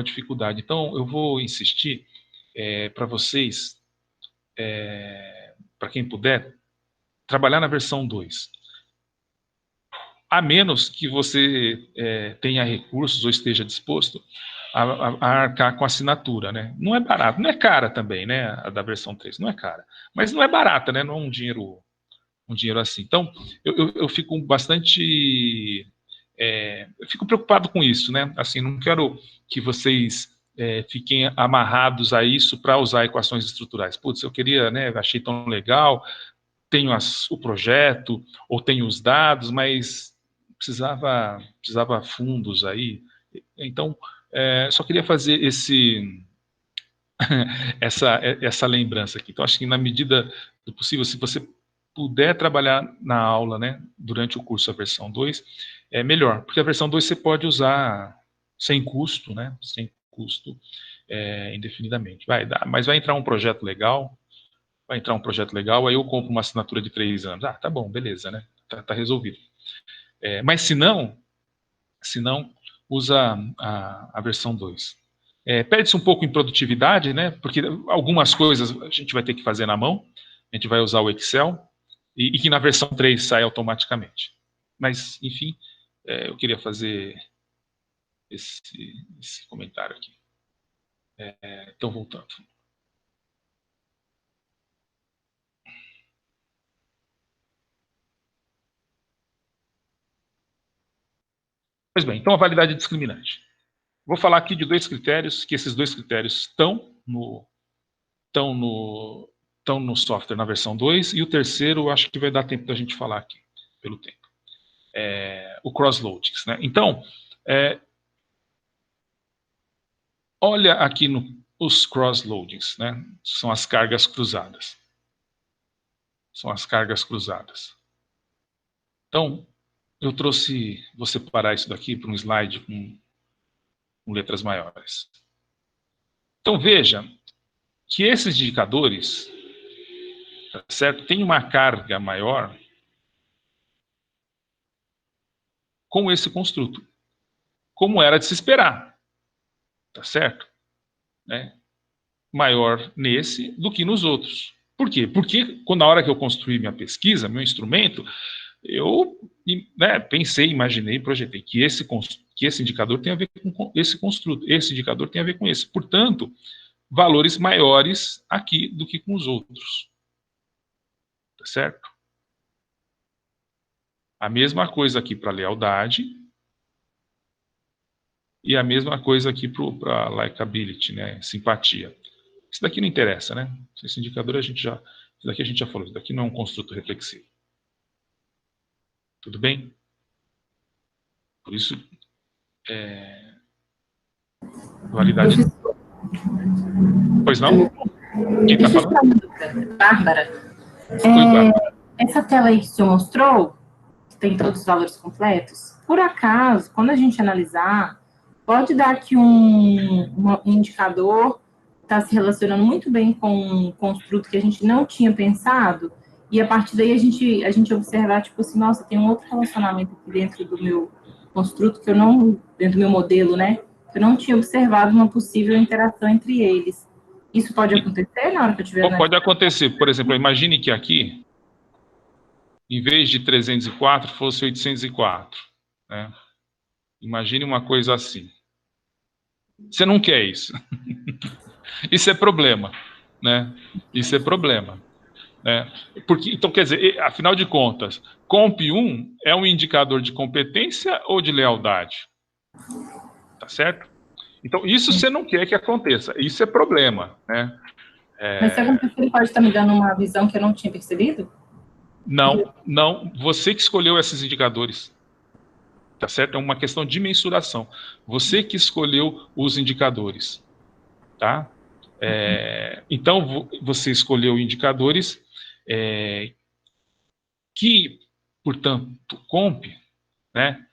dificuldade. Então eu vou insistir para vocês, para quem puder, trabalhar na versão 2. A menos que você tenha recursos ou esteja disposto a arcar com assinatura, né? Não é barato, não é cara também, né? A da versão 3, não é cara. Mas não é barata, né? Não é um dinheiro assim. Então, eu fico bastante... eu fico preocupado com isso, né? Assim, não quero que vocês fiquem amarrados a isso para usar equações estruturais. Putz, eu queria, né? Achei tão legal, tenho o projeto, ou tenho os dados, mas precisava fundos aí. Então, só queria fazer essa lembrança aqui. Então, acho que na medida do possível, se você puder trabalhar na aula, né, durante o curso a versão 2, é melhor, porque a versão 2 você pode usar sem custo, né, sem custo, indefinidamente. Mas vai entrar um projeto legal, aí eu compro uma assinatura de 3 anos. Tá bom, beleza, né, tá resolvido. Mas se não, usa a versão 2. Perde-se um pouco em produtividade, né? Porque algumas coisas a gente vai ter que fazer na mão, a gente vai usar o Excel, e que na versão 3 sai automaticamente. Mas, enfim, eu queria fazer esse comentário aqui. Então, voltando. Pois bem, então a validade discriminante. Vou falar aqui de 2 critérios, que esses 2 critérios estão no software na versão 2, e o terceiro, acho que vai dar tempo da gente falar aqui, pelo tempo. O cross-loadings, né? Então, olha aqui os cross-loadings, né? São as cargas cruzadas. Então, vou separar isso daqui para um slide com letras maiores. Então, veja que esses indicadores, tá certo, tem uma carga maior com esse construto, como era de se esperar, tá certo? Maior nesse do que nos outros. Por quê? Porque na hora que eu construí minha pesquisa, meu instrumento, eu pensei, imaginei, projetei que esse indicador tem a ver com esse construto, esse indicador tem a ver com esse. Portanto, valores maiores aqui do que com os outros. Tá certo? A mesma coisa aqui para lealdade e a mesma coisa aqui para likability, né? Simpatia. Isso daqui não interessa, né? Esse indicador isso daqui a gente já falou, isso daqui não é um construto reflexivo. Tudo bem? Por isso, validade... Pois não? Quem está falando? Bárbara. Essa tela aí que o senhor mostrou, que tem todos os valores completos, por acaso, quando a gente analisar, pode dar que um indicador está se relacionando muito bem com um construto que a gente não tinha pensado, e a partir daí a gente observar, tipo assim, nossa, tem um outro relacionamento aqui dentro do meu construto que eu não, dentro do meu modelo, né, que eu não tinha observado uma possível interação entre eles. Isso pode acontecer na hora que eu tiver... Pode acontecer. Por exemplo, imagine que aqui, em vez de 304, fosse 804. Né? Imagine uma coisa assim. Você não quer isso. Isso é problema. Né? Isso é problema. Né? Então, quer dizer, afinal de contas, COMP1 é um indicador de competência ou de lealdade? Tá certo? Então, isso você não quer que aconteça. Isso é problema. Né? Mas se acontecer, ele pode estar me dando uma visão que eu não tinha percebido? Não. Você que escolheu esses indicadores. Tá certo? É uma questão de mensuração. Você que escolheu os indicadores. Tá? Então, você escolheu indicadores que, portanto, comp, né,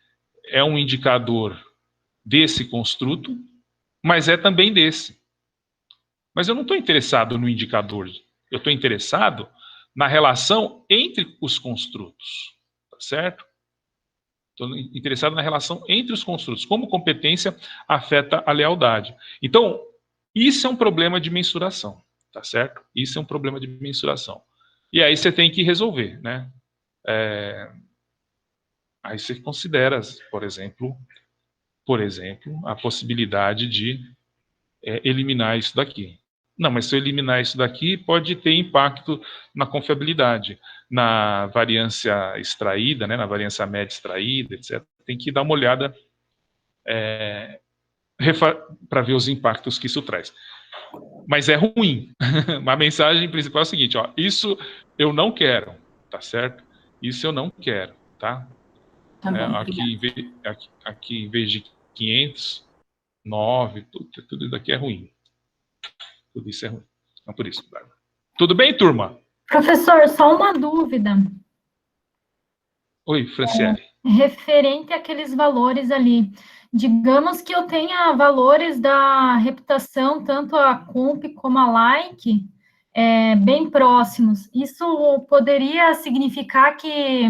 é um indicador desse construto, mas é também desse. Mas eu não estou interessado no indicador, eu estou interessado na relação entre os construtos, tá certo? Estou interessado na relação entre os construtos, como competência afeta a lealdade. Então, isso é um problema de mensuração, tá certo? Isso é um problema de mensuração. E aí você tem que resolver, né? Aí você considera, por exemplo, a possibilidade de eliminar isso daqui. Não, mas se eu eliminar isso daqui, pode ter impacto na confiabilidade, na variância extraída, né, na variância média extraída, etc. Tem que dar uma olhada para ver os impactos que isso traz. Mas é ruim. A mensagem principal é a seguinte, ó, isso eu não quero, tá certo? Isso eu não quero, tá? Tá bom, aqui, em vez de 500, 9, tudo isso aqui é ruim. Tudo isso é ruim. Então, por isso, Bárbara. Tudo bem, turma? Professor, só uma dúvida. Oi, Franciele. Referente àqueles valores ali. Digamos que eu tenha valores da reputação, tanto a comp como a like, bem próximos. Isso poderia significar que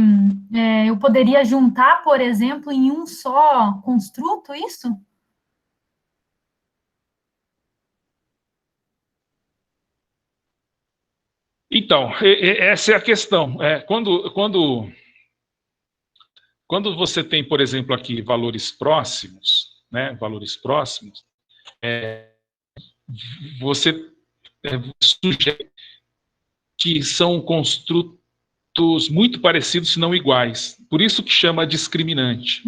eu poderia juntar, por exemplo, em um só construto, isso? Então, essa é a questão. Quando você tem, por exemplo, aqui valores próximos, né, valores próximos, você sugere que são construtos muito parecidos, se não iguais. Por isso que chama discriminante,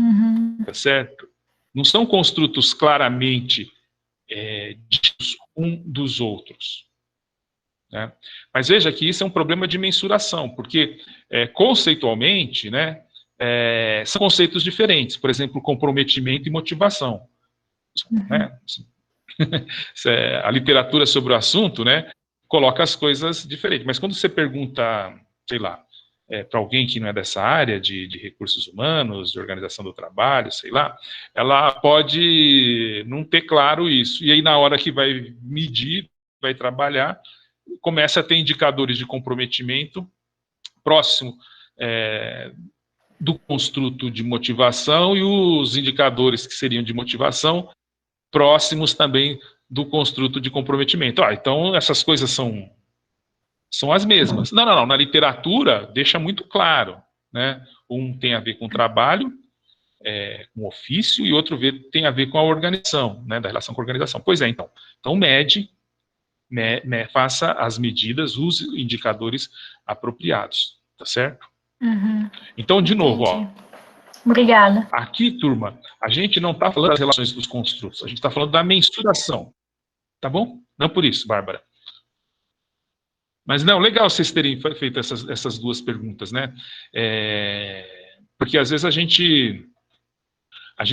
tá certo? Não são construtos claramente distintos um dos outros. Né? Mas veja que isso é um problema de mensuração, porque conceitualmente, né, são conceitos diferentes. Por exemplo, comprometimento e motivação. Né? A literatura sobre o assunto, né, coloca as coisas diferentes. Mas quando você pergunta, sei lá, para alguém que não é dessa área de recursos humanos, de organização do trabalho, sei lá, ela pode não ter claro isso. E aí, na hora que vai medir, vai trabalhar, começa a ter indicadores de comprometimento próximo do construto de motivação e os indicadores que seriam de motivação próximos também do construto de comprometimento. Então essas coisas são as mesmas. Não. Na literatura deixa muito claro, né? Um tem a ver com trabalho, com ofício, e outro tem a ver com a organização, né? Da relação com a organização. Pois é, então mede, faça as medidas, use indicadores apropriados, tá certo? Então, de novo, ó. Obrigada. Aqui, turma, a gente não está falando das relações dos construtos, a gente está falando da mensuração, tá bom? Não por isso, Bárbara. Mas não, legal vocês terem feito essas duas perguntas, né? Porque às vezes a gente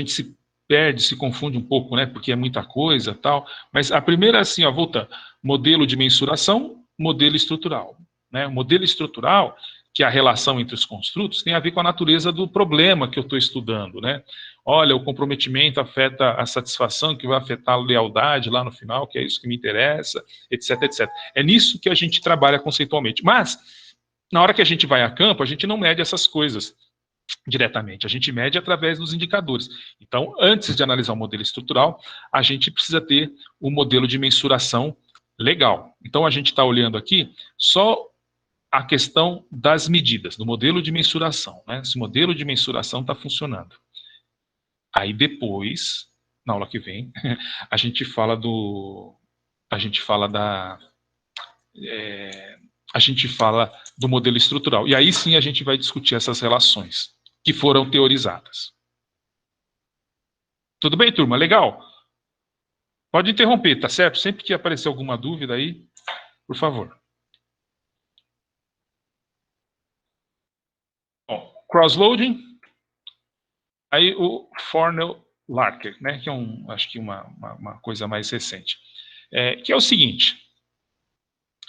se perde, se confunde um pouco, né? Porque é muita coisa, tal. Mas a primeira, assim, ó, volta, modelo de mensuração, modelo estrutural, né? O modelo estrutural, que é a relação entre os construtos, tem a ver com a natureza do problema que eu estou estudando, né? Olha, o comprometimento afeta a satisfação, que vai afetar a lealdade lá no final, que é isso que me interessa, etc, etc. É nisso que a gente trabalha conceitualmente. Mas, na hora que a gente vai a campo, a gente não mede essas coisas diretamente, a gente mede através dos indicadores. Então, antes de analisar o modelo estrutural, a gente precisa ter um modelo de mensuração legal. Então, a gente está olhando aqui só a questão das medidas, do modelo de mensuração, né? Se o modelo de mensuração está funcionando. Aí depois, na aula que vem, a gente fala do modelo estrutural. E aí sim a gente vai discutir essas relações que foram teorizadas. Tudo bem, turma? Legal? Pode interromper, tá certo? Sempre que aparecer alguma dúvida aí, por favor. Bom, cross-loading. Aí o Fornell-Larker, né, que é acho que uma coisa mais recente. que é o seguinte,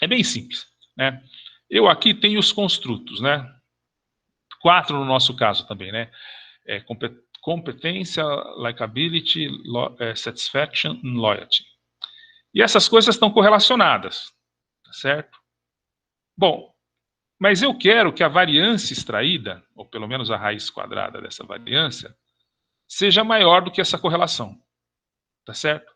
é bem simples, né? Eu aqui tenho os construtos, né? 4 no nosso caso também, né? Competência, likability, satisfaction e loyalty. E essas coisas estão correlacionadas, tá certo? Bom, mas eu quero que a variância extraída, ou pelo menos a raiz quadrada dessa variância, seja maior do que essa correlação, tá certo?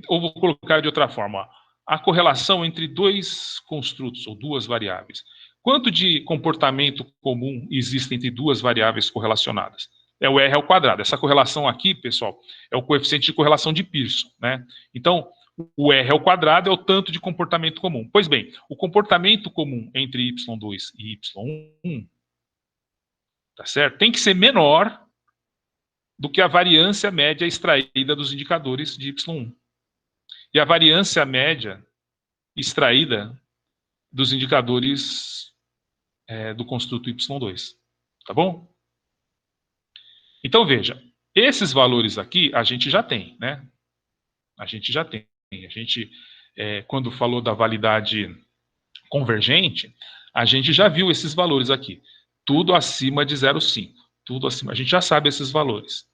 Ou vou colocar de outra forma, ó, a correlação entre 2 construtos, ou 2 variáveis. Quanto de comportamento comum existe entre 2 variáveis correlacionadas? É o R ao quadrado. Essa correlação aqui, pessoal, é o coeficiente de correlação de Pearson, né? Então, o R ao quadrado é o tanto de comportamento comum. Pois bem, o comportamento comum entre Y2 e Y1, tá certo? Tem que ser menor do que a variância média extraída dos indicadores de Y1. E a variância média extraída dos indicadores do construto Y2. Tá bom? Então, veja, esses valores aqui a gente já tem, né? A gente já tem. A gente, quando falou da validade convergente, a gente já viu esses valores aqui. Tudo acima de 0,5. Tudo acima. A gente já sabe esses valores.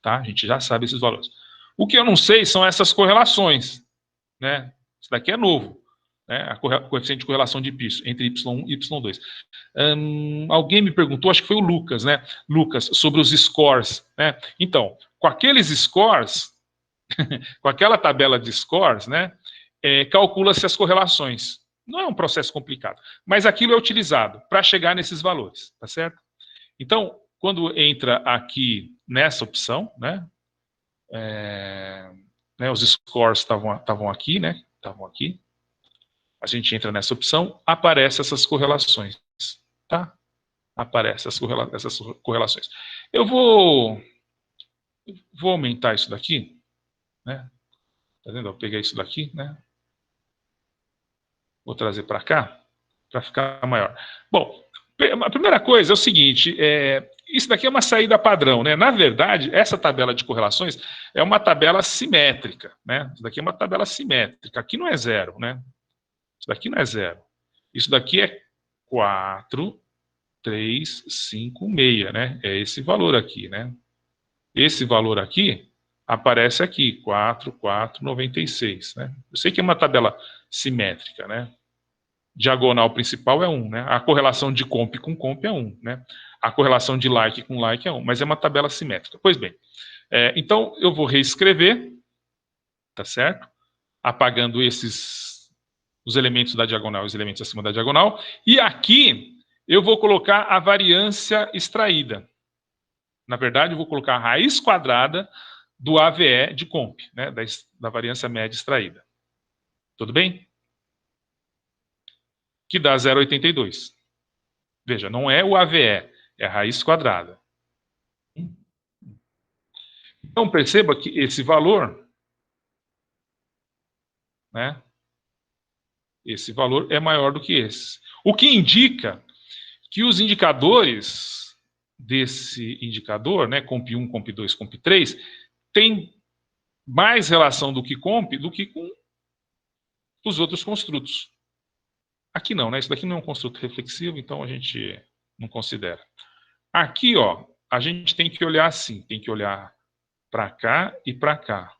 Tá? A gente já sabe esses valores. O que eu não sei são essas correlações, né? Isso daqui é novo, né? A coeficiente de correlação de Pearson entre Y1 e Y2. Alguém me perguntou, acho que foi o Lucas, né? Lucas, sobre os scores, né? Então, com aqueles scores, com aquela tabela de scores, né? Calcula-se as correlações. Não é um processo complicado, mas aquilo é utilizado para chegar nesses valores, tá certo? Então, quando entra aqui nessa opção, né? Os scores estavam aqui, né? Estavam aqui. A gente entra nessa opção, aparecem essas correlações, tá? Aparecem essas correlações. Eu vou aumentar isso daqui, né? Tá vendo? Eu peguei isso daqui, né? Vou trazer para cá, para ficar maior. Bom, a primeira coisa é o seguinte, isso daqui é uma saída padrão, né? Na verdade, essa tabela de correlações é uma tabela simétrica, né? Isso daqui é uma tabela simétrica. Aqui não é 0, né? Isso daqui não é 0. Isso daqui é 4, 3, 5, 6, né? É esse valor aqui, né? Esse valor aqui aparece aqui, 4, 4, 96, né? Eu sei que é uma tabela simétrica, né? Diagonal principal é 1, né? A correlação de comp com comp é 1, né? A correlação de like com like é 1, mas é uma tabela simétrica. Pois bem, então eu vou reescrever, tá certo? Apagando os elementos da diagonal, os elementos acima da diagonal, e aqui eu vou colocar a variância extraída. Na verdade, eu vou colocar a raiz quadrada do AVE de comp, né? Da variância média extraída. Tudo bem? Que dá 0,82. Veja, não é o AVE, é a raiz quadrada. Então, perceba que esse valor, né? Esse valor é maior do que esse. O que indica que os indicadores desse indicador, né? Comp1, Comp2, Comp3, tem mais relação do que comp do que com os outros construtos. Aqui não, né? Isso daqui não é um construto reflexivo, então a gente não considera. Aqui, ó, a gente tem que olhar assim, tem que olhar para cá e para cá.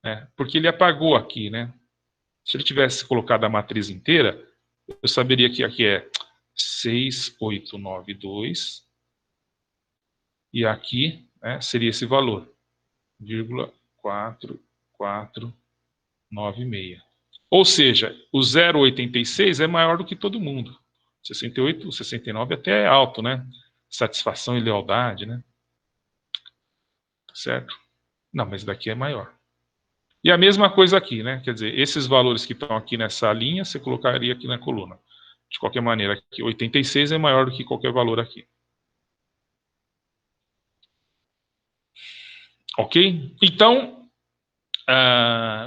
Né? Porque ele apagou aqui, né? Se ele tivesse colocado a matriz inteira, eu saberia que aqui é 6892 e aqui, né, seria esse valor, 0,4496. Ou seja, o 0,86 é maior do que todo mundo. 68, 69 até é alto, né? Satisfação e lealdade, né? Certo? Não, mas daqui é maior. E a mesma coisa aqui, né? Quer dizer, esses valores que estão aqui nessa linha, você colocaria aqui na coluna. De qualquer maneira, aqui 86 é maior do que qualquer valor aqui. Ok? Então,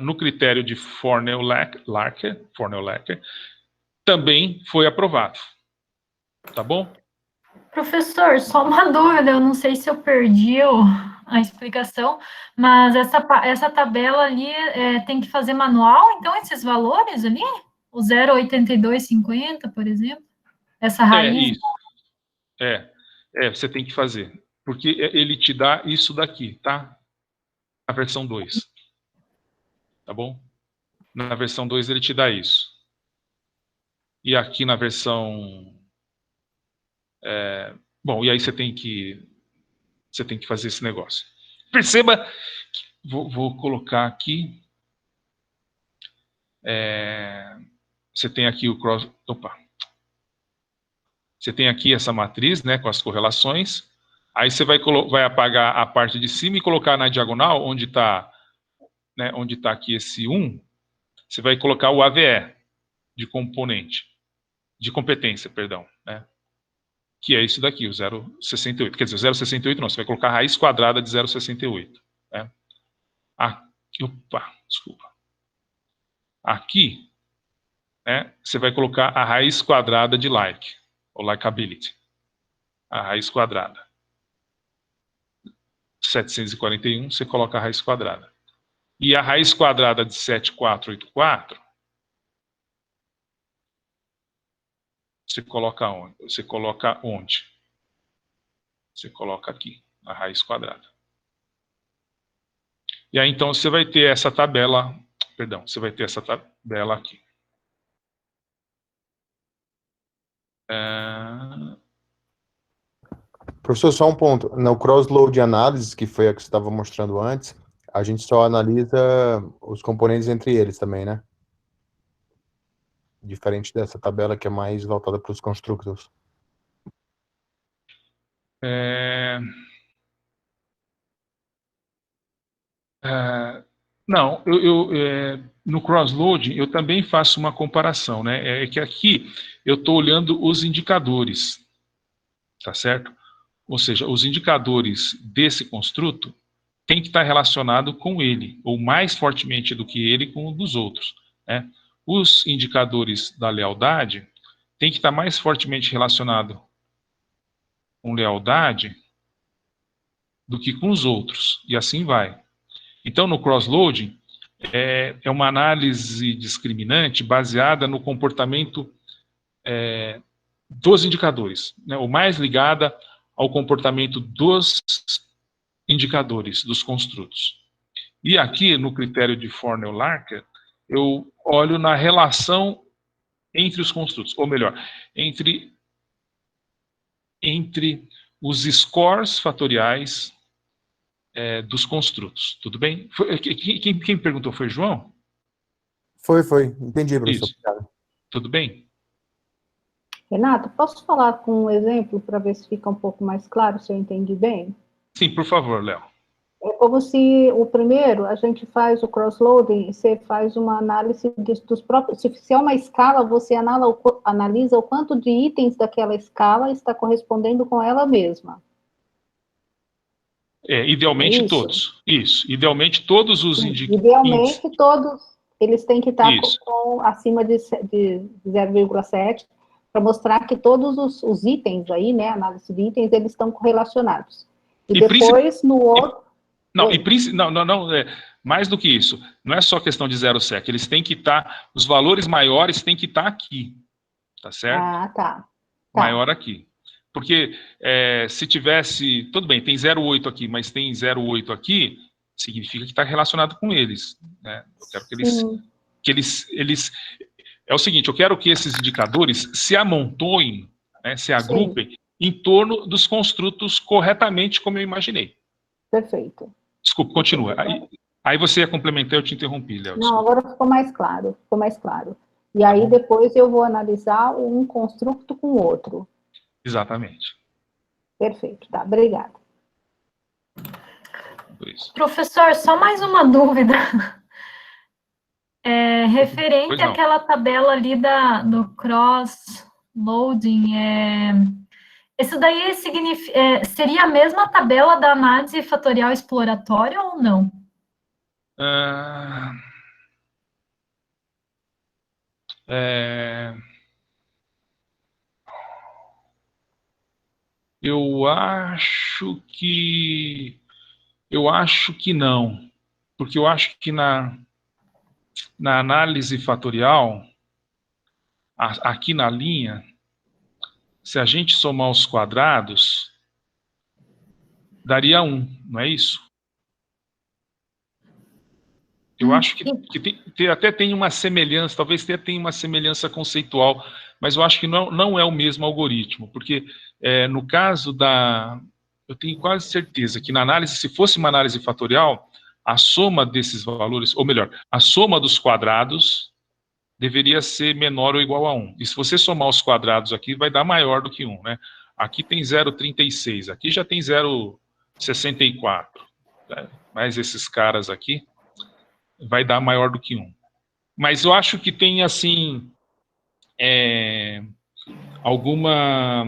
no critério de Fornell-Larker, também foi aprovado. Tá bom? Professor, só uma dúvida, eu não sei se eu perdi a explicação, mas essa tabela ali tem que fazer manual, então, esses valores ali? O 0,8250, por exemplo? Essa raiz? Isso. Você tem que fazer. Porque ele te dá isso daqui, tá? Na versão 2. Tá bom? Na versão 2 ele te dá isso. E aqui na versão... bom, e aí você tem que fazer esse negócio. Perceba, vou colocar aqui, você tem aqui o cross... Opa! Você tem aqui essa matriz, né, com as correlações. Aí você vai apagar a parte de cima e colocar na diagonal, onde está, né, onde está aqui esse 1, você vai colocar o AVE de componente, de competência, perdão, né, que é isso daqui, o 0,68. Quer dizer, o 0,68 não, você vai colocar a raiz quadrada de 0,68. Né? Aqui, opa, desculpa. Aqui, né, você vai colocar a raiz quadrada de like, ou likability. A raiz quadrada. 741, você coloca a raiz quadrada. E a raiz quadrada de 7484, você coloca onde? Você coloca onde? Você coloca aqui, a raiz quadrada. E aí, então, você vai ter essa tabela, perdão, você vai ter essa tabela aqui. Professor, só um ponto. No cross-load análise, que foi a que você estava mostrando antes, a gente só analisa os componentes entre eles também, né? Diferente dessa tabela que é mais voltada para os constructors. Não, no cross-load eu também faço uma comparação, né? É que aqui eu estou olhando os indicadores, tá certo? Ou seja, os indicadores desse construto têm que estar relacionados com ele, ou mais fortemente do que ele com o dos outros, né? Os indicadores da lealdade têm que estar mais fortemente relacionados com lealdade do que com os outros, e assim vai. Então, no cross-loading, é uma análise discriminante baseada no comportamento dos indicadores, né? Ou mais ligada ao comportamento dos indicadores, dos construtos. E aqui, no critério de Fornell-Larker, eu olho na relação entre os construtos, ou melhor, entre os scores fatoriais dos construtos. Tudo bem? Quem perguntou foi João? Foi. Entendi, professor. Isso. Tudo bem? Renato, posso falar com um exemplo para ver se fica um pouco mais claro, se eu entendi bem? Sim, por favor, Léo. É como se o primeiro, a gente faz o cross-loading, você faz uma análise dos próprios... Se é uma escala, você analisa o quanto de itens daquela escala está correspondendo com ela mesma. Idealmente Isso. todos. Isso. Idealmente todos os indicadores. Idealmente todos, eles têm que estar acima de 0,7 para mostrar que todos os itens aí, né, análise de itens, eles estão correlacionados. E depois, no outro... Não, mais do que isso, não é só questão de 0,7, eles têm que estar, os valores maiores têm que estar aqui, tá certo? Ah, tá. Maior aqui. Porque se tivesse, tudo bem, tem 0,8 aqui, mas tem 0,8 aqui, significa que está relacionado com eles, né? Eu quero que eles... É o seguinte, eu quero que esses indicadores se amontoem, né, se agrupem em torno dos construtos corretamente como eu imaginei. Perfeito. Desculpa, continua. Aí você ia complementar, eu te interrompi, Léo. Não, agora ficou mais claro, E aí depois eu vou analisar um construto com o outro. Exatamente. Perfeito, tá, obrigada. Professor, só mais uma dúvida. Referente àquela tabela ali do cross-loading, isso daí seria a mesma tabela da análise fatorial exploratória ou não? Eu acho que Eu acho que não, porque eu acho que na análise fatorial, aqui na linha, se a gente somar os quadrados, daria 1, não é isso? Eu acho que até tem uma semelhança, talvez tenha uma semelhança conceitual, mas eu acho que não é o mesmo algoritmo, porque no caso eu tenho quase certeza que na análise, se fosse uma análise fatorial, a soma desses valores, ou melhor, a soma dos quadrados deveria ser menor ou igual a 1. E se você somar os quadrados aqui, vai dar maior do que 1, né? Aqui tem 0,36, aqui já tem 0,64, né? Mais esses caras aqui, vai dar maior do que 1. Mas eu acho que tem, assim, alguma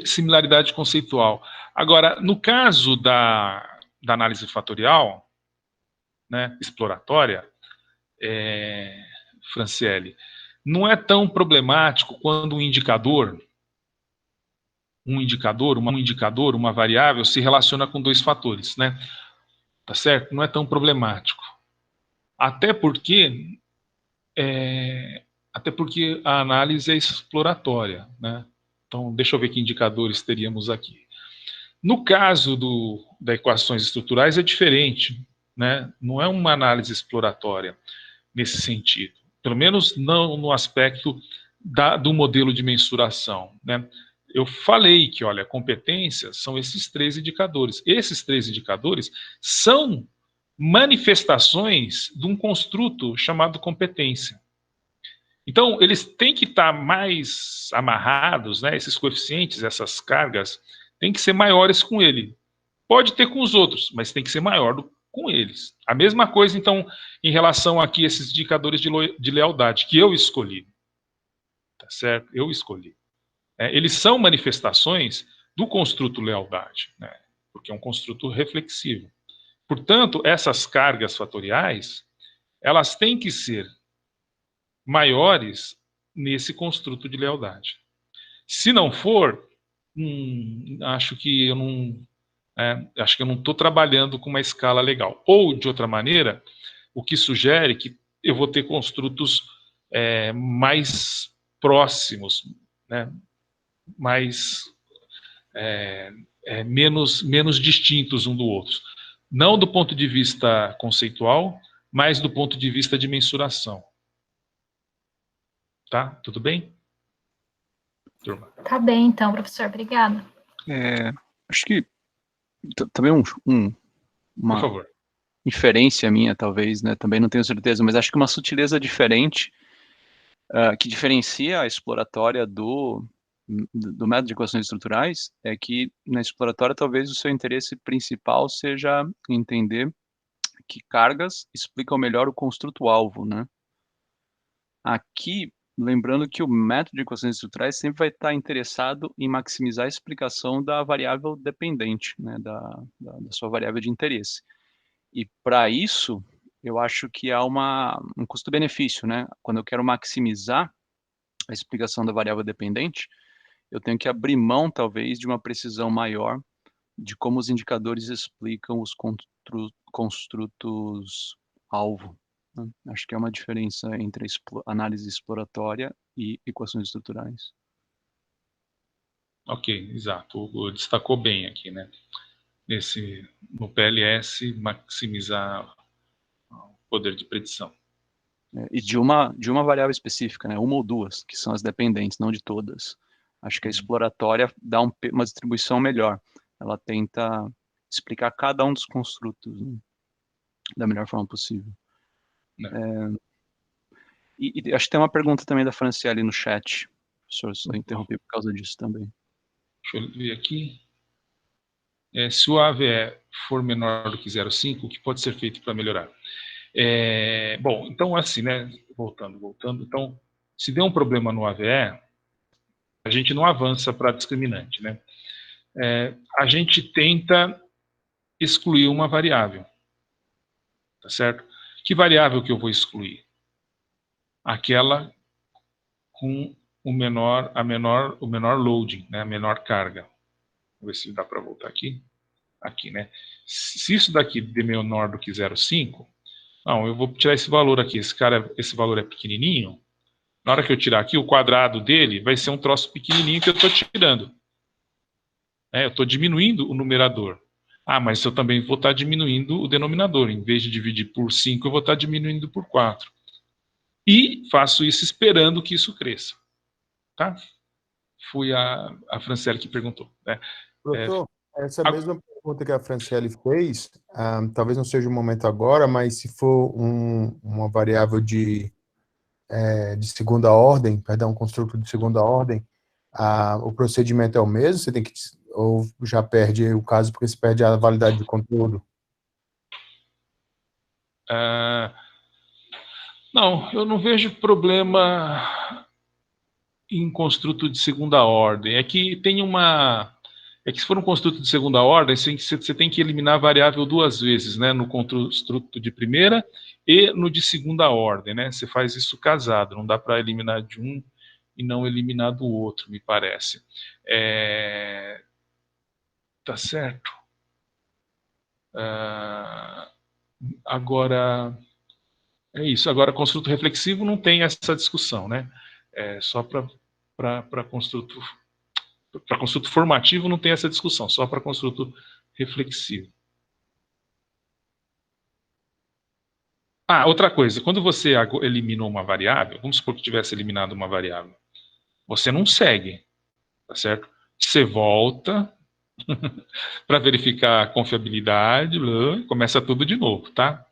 similaridade conceitual. Agora, no caso da análise fatorial, né, exploratória, Franciele, não é tão problemático quando um indicador, uma variável, se relaciona com dois fatores, né? Tá certo? Não é tão problemático. Até porque a análise é exploratória, né? Então, deixa eu ver que indicadores teríamos aqui. No caso das equações estruturais é diferente, né? Não é uma análise exploratória nesse sentido. Pelo menos não no aspecto do modelo de mensuração, né? Eu falei que, olha, competências são esses 3 indicadores. Esses 3 indicadores são manifestações de um construto chamado competência. Então, eles têm que estar mais amarrados, né? Esses coeficientes, essas cargas, têm que ser maiores com ele. Pode ter com os outros, mas tem que ser maior com eles. A mesma coisa, então, em relação aqui a esses indicadores de lealdade, que eu escolhi. Tá certo? Eu escolhi. Eles são manifestações do construto lealdade, né? Porque é um construto reflexivo. Portanto, essas cargas fatoriais, elas têm que ser maiores nesse construto de lealdade. Se não for, acho que eu não estou trabalhando com uma escala legal. Ou, de outra maneira, o que sugere que eu vou ter construtos mais próximos, né? Menos distintos um do outro. Não do ponto de vista conceitual, mas do ponto de vista de mensuração. Tá? Tudo bem? Turma. Tá bem, então, professor. Obrigada. Acho que também uma Por favor. inferência minha, talvez, né? Também não tenho certeza, mas acho que uma sutileza diferente que diferencia a exploratória do método de equações estruturais é que na exploratória talvez o seu interesse principal seja entender que cargas explicam melhor o construto-alvo, né? Aqui, lembrando que o método de equações estruturais sempre vai estar interessado em maximizar a explicação da variável dependente, né, da sua variável de interesse. E para isso, eu acho que há um custo-benefício, né? Quando eu quero maximizar a explicação da variável dependente, eu tenho que abrir mão, talvez, de uma precisão maior de como os indicadores explicam os construtos-alvo. Né? Acho que é uma diferença entre análise exploratória e equações estruturais. Ok, exato. Destacou bem aqui, né? No PLS, maximizar o poder de predição. E de uma variável específica, né? Uma ou duas, que são as dependentes, não de todas. Acho que a exploratória dá uma distribuição melhor. Ela tenta explicar cada um dos construtos, né, da melhor forma possível. E acho que tem uma pergunta também da Franciele no chat. Professor, só interrompi por causa disso também. Deixa eu ver aqui. Se o AVE for menor do que 0,5, o que pode ser feito para melhorar? Bom, então assim, né? Voltando. Então, se der um problema no AVE, a gente não avança para discriminante, né? A gente tenta excluir uma variável. Tá certo? Que variável que eu vou excluir? Aquela com o menor loading, né, a menor carga. Vou ver se dá para voltar aqui. Aqui, né? Se isso daqui der menor do que 0,5, não, eu vou tirar esse valor aqui. Esse valor é pequenininho. Na hora que eu tirar aqui, o quadrado dele vai ser um troço pequenininho que eu estou tirando. Eu estou diminuindo o numerador. Ah, mas eu também vou estar diminuindo o denominador. Em vez de dividir por 5, eu vou estar diminuindo por 4. E faço isso esperando que isso cresça. Tá? Foi a Franciele que perguntou. Né? Professor, essa mesma pergunta que a Franciele fez, talvez não seja o momento agora, mas se for uma variável de segunda ordem, perdão, um construto de segunda ordem, o procedimento é o mesmo? Você tem que, ou já perde o caso porque se perde a validade do conteúdo? Não, eu não vejo problema em construto de segunda ordem. É que se for um construto de segunda ordem, você tem que eliminar a variável duas vezes, né? No construto de primeira e no de segunda ordem, né? Você faz isso casado, não dá para eliminar de um e não eliminar do outro, me parece. Tá certo? Agora, é isso. Agora, construto reflexivo não tem essa discussão, né? Só para construto formativo não tem essa discussão, só para construto reflexivo. Outra coisa, quando você eliminou uma variável, vamos supor que tivesse eliminado uma variável, você não segue, tá certo? Você volta para verificar a confiabilidade, começa tudo de novo, tá?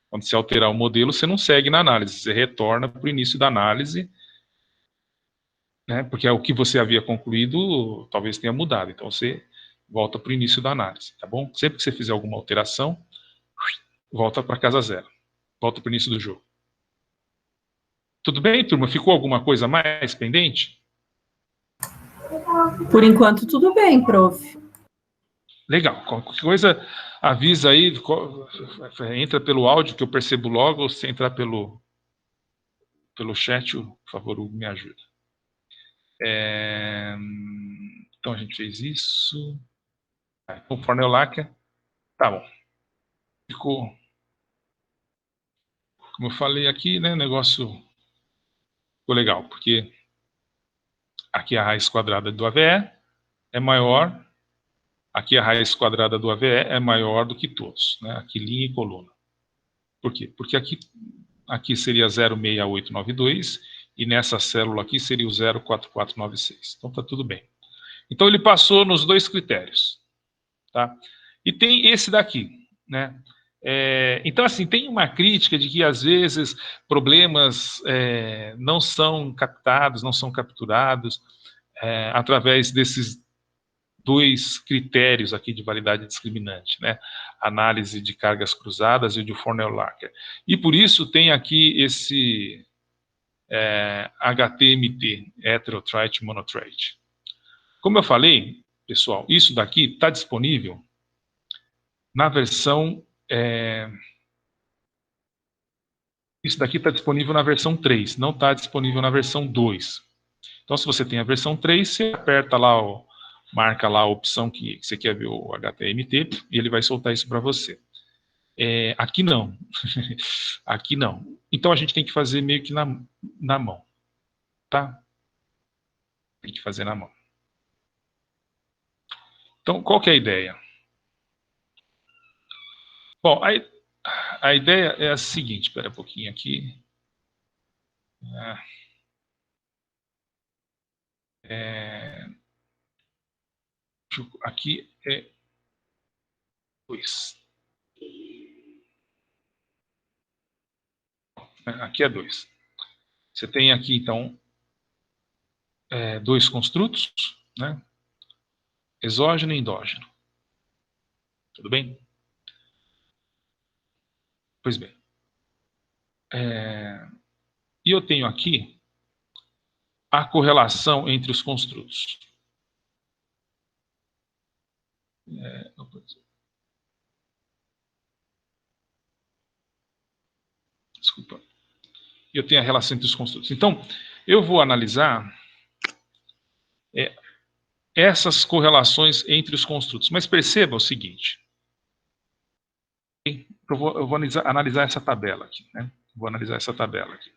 Quando você alterar o modelo, você não segue na análise, você retorna para o início da análise, né? Porque o que você havia concluído talvez tenha mudado, então você volta para o início da análise, tá bom? Sempre que você fizer alguma alteração, volta para casa zero, volta para o início do jogo. Tudo bem, turma? Ficou alguma coisa mais pendente? Por enquanto, tudo bem, prof. Legal. Qualquer coisa, avisa aí, entra pelo áudio que eu percebo logo, ou se entrar pelo chat, por favor, Hugo, me ajuda. Então a gente fez isso. Conforme o Lacker, tá bom. Ficou, como eu falei aqui, né, o negócio ficou legal, porque aqui a raiz quadrada do AVE é maior, aqui a raiz quadrada do AVE é maior do que todos, né, aqui linha e coluna. Por quê? Porque aqui seria 06892 e nessa célula aqui seria o 04496. Então tá tudo bem. Então ele passou nos dois critérios, tá? E tem esse daqui, né? Então, assim, tem uma crítica de que, às vezes, problemas não são captados, não são capturados através desses dois critérios aqui de validade discriminante, né? Análise de cargas cruzadas e o de Fornell-Lacker. E, por isso, tem aqui esse HTMT, Heterotrite Monotrite. Como eu falei, pessoal, isso daqui está disponível na versão... Isso daqui está disponível na versão 3, não está disponível na versão 2. Então, se você tem a versão 3, você aperta lá, marca lá a opção que você quer ver o HTMT, e ele vai soltar isso para você. Aqui não. Aqui não. Então, a gente tem que fazer meio que na mão. Tá? Tem que fazer na mão. Então, qual que é a ideia? Bom, a ideia é a seguinte, espera um pouquinho aqui. Aqui é 2. Aqui é 2. Você tem aqui, então, dois construtos, né? Exógeno e endógeno. Tudo bem? Pois bem. E eu tenho aqui a correlação entre os construtos. Desculpa. Eu tenho a relação entre os construtos. Então, eu vou analisar essas correlações entre os construtos. Mas perceba o seguinte. Eu vou analisar essa tabela aqui, né? Vou analisar essa tabela aqui.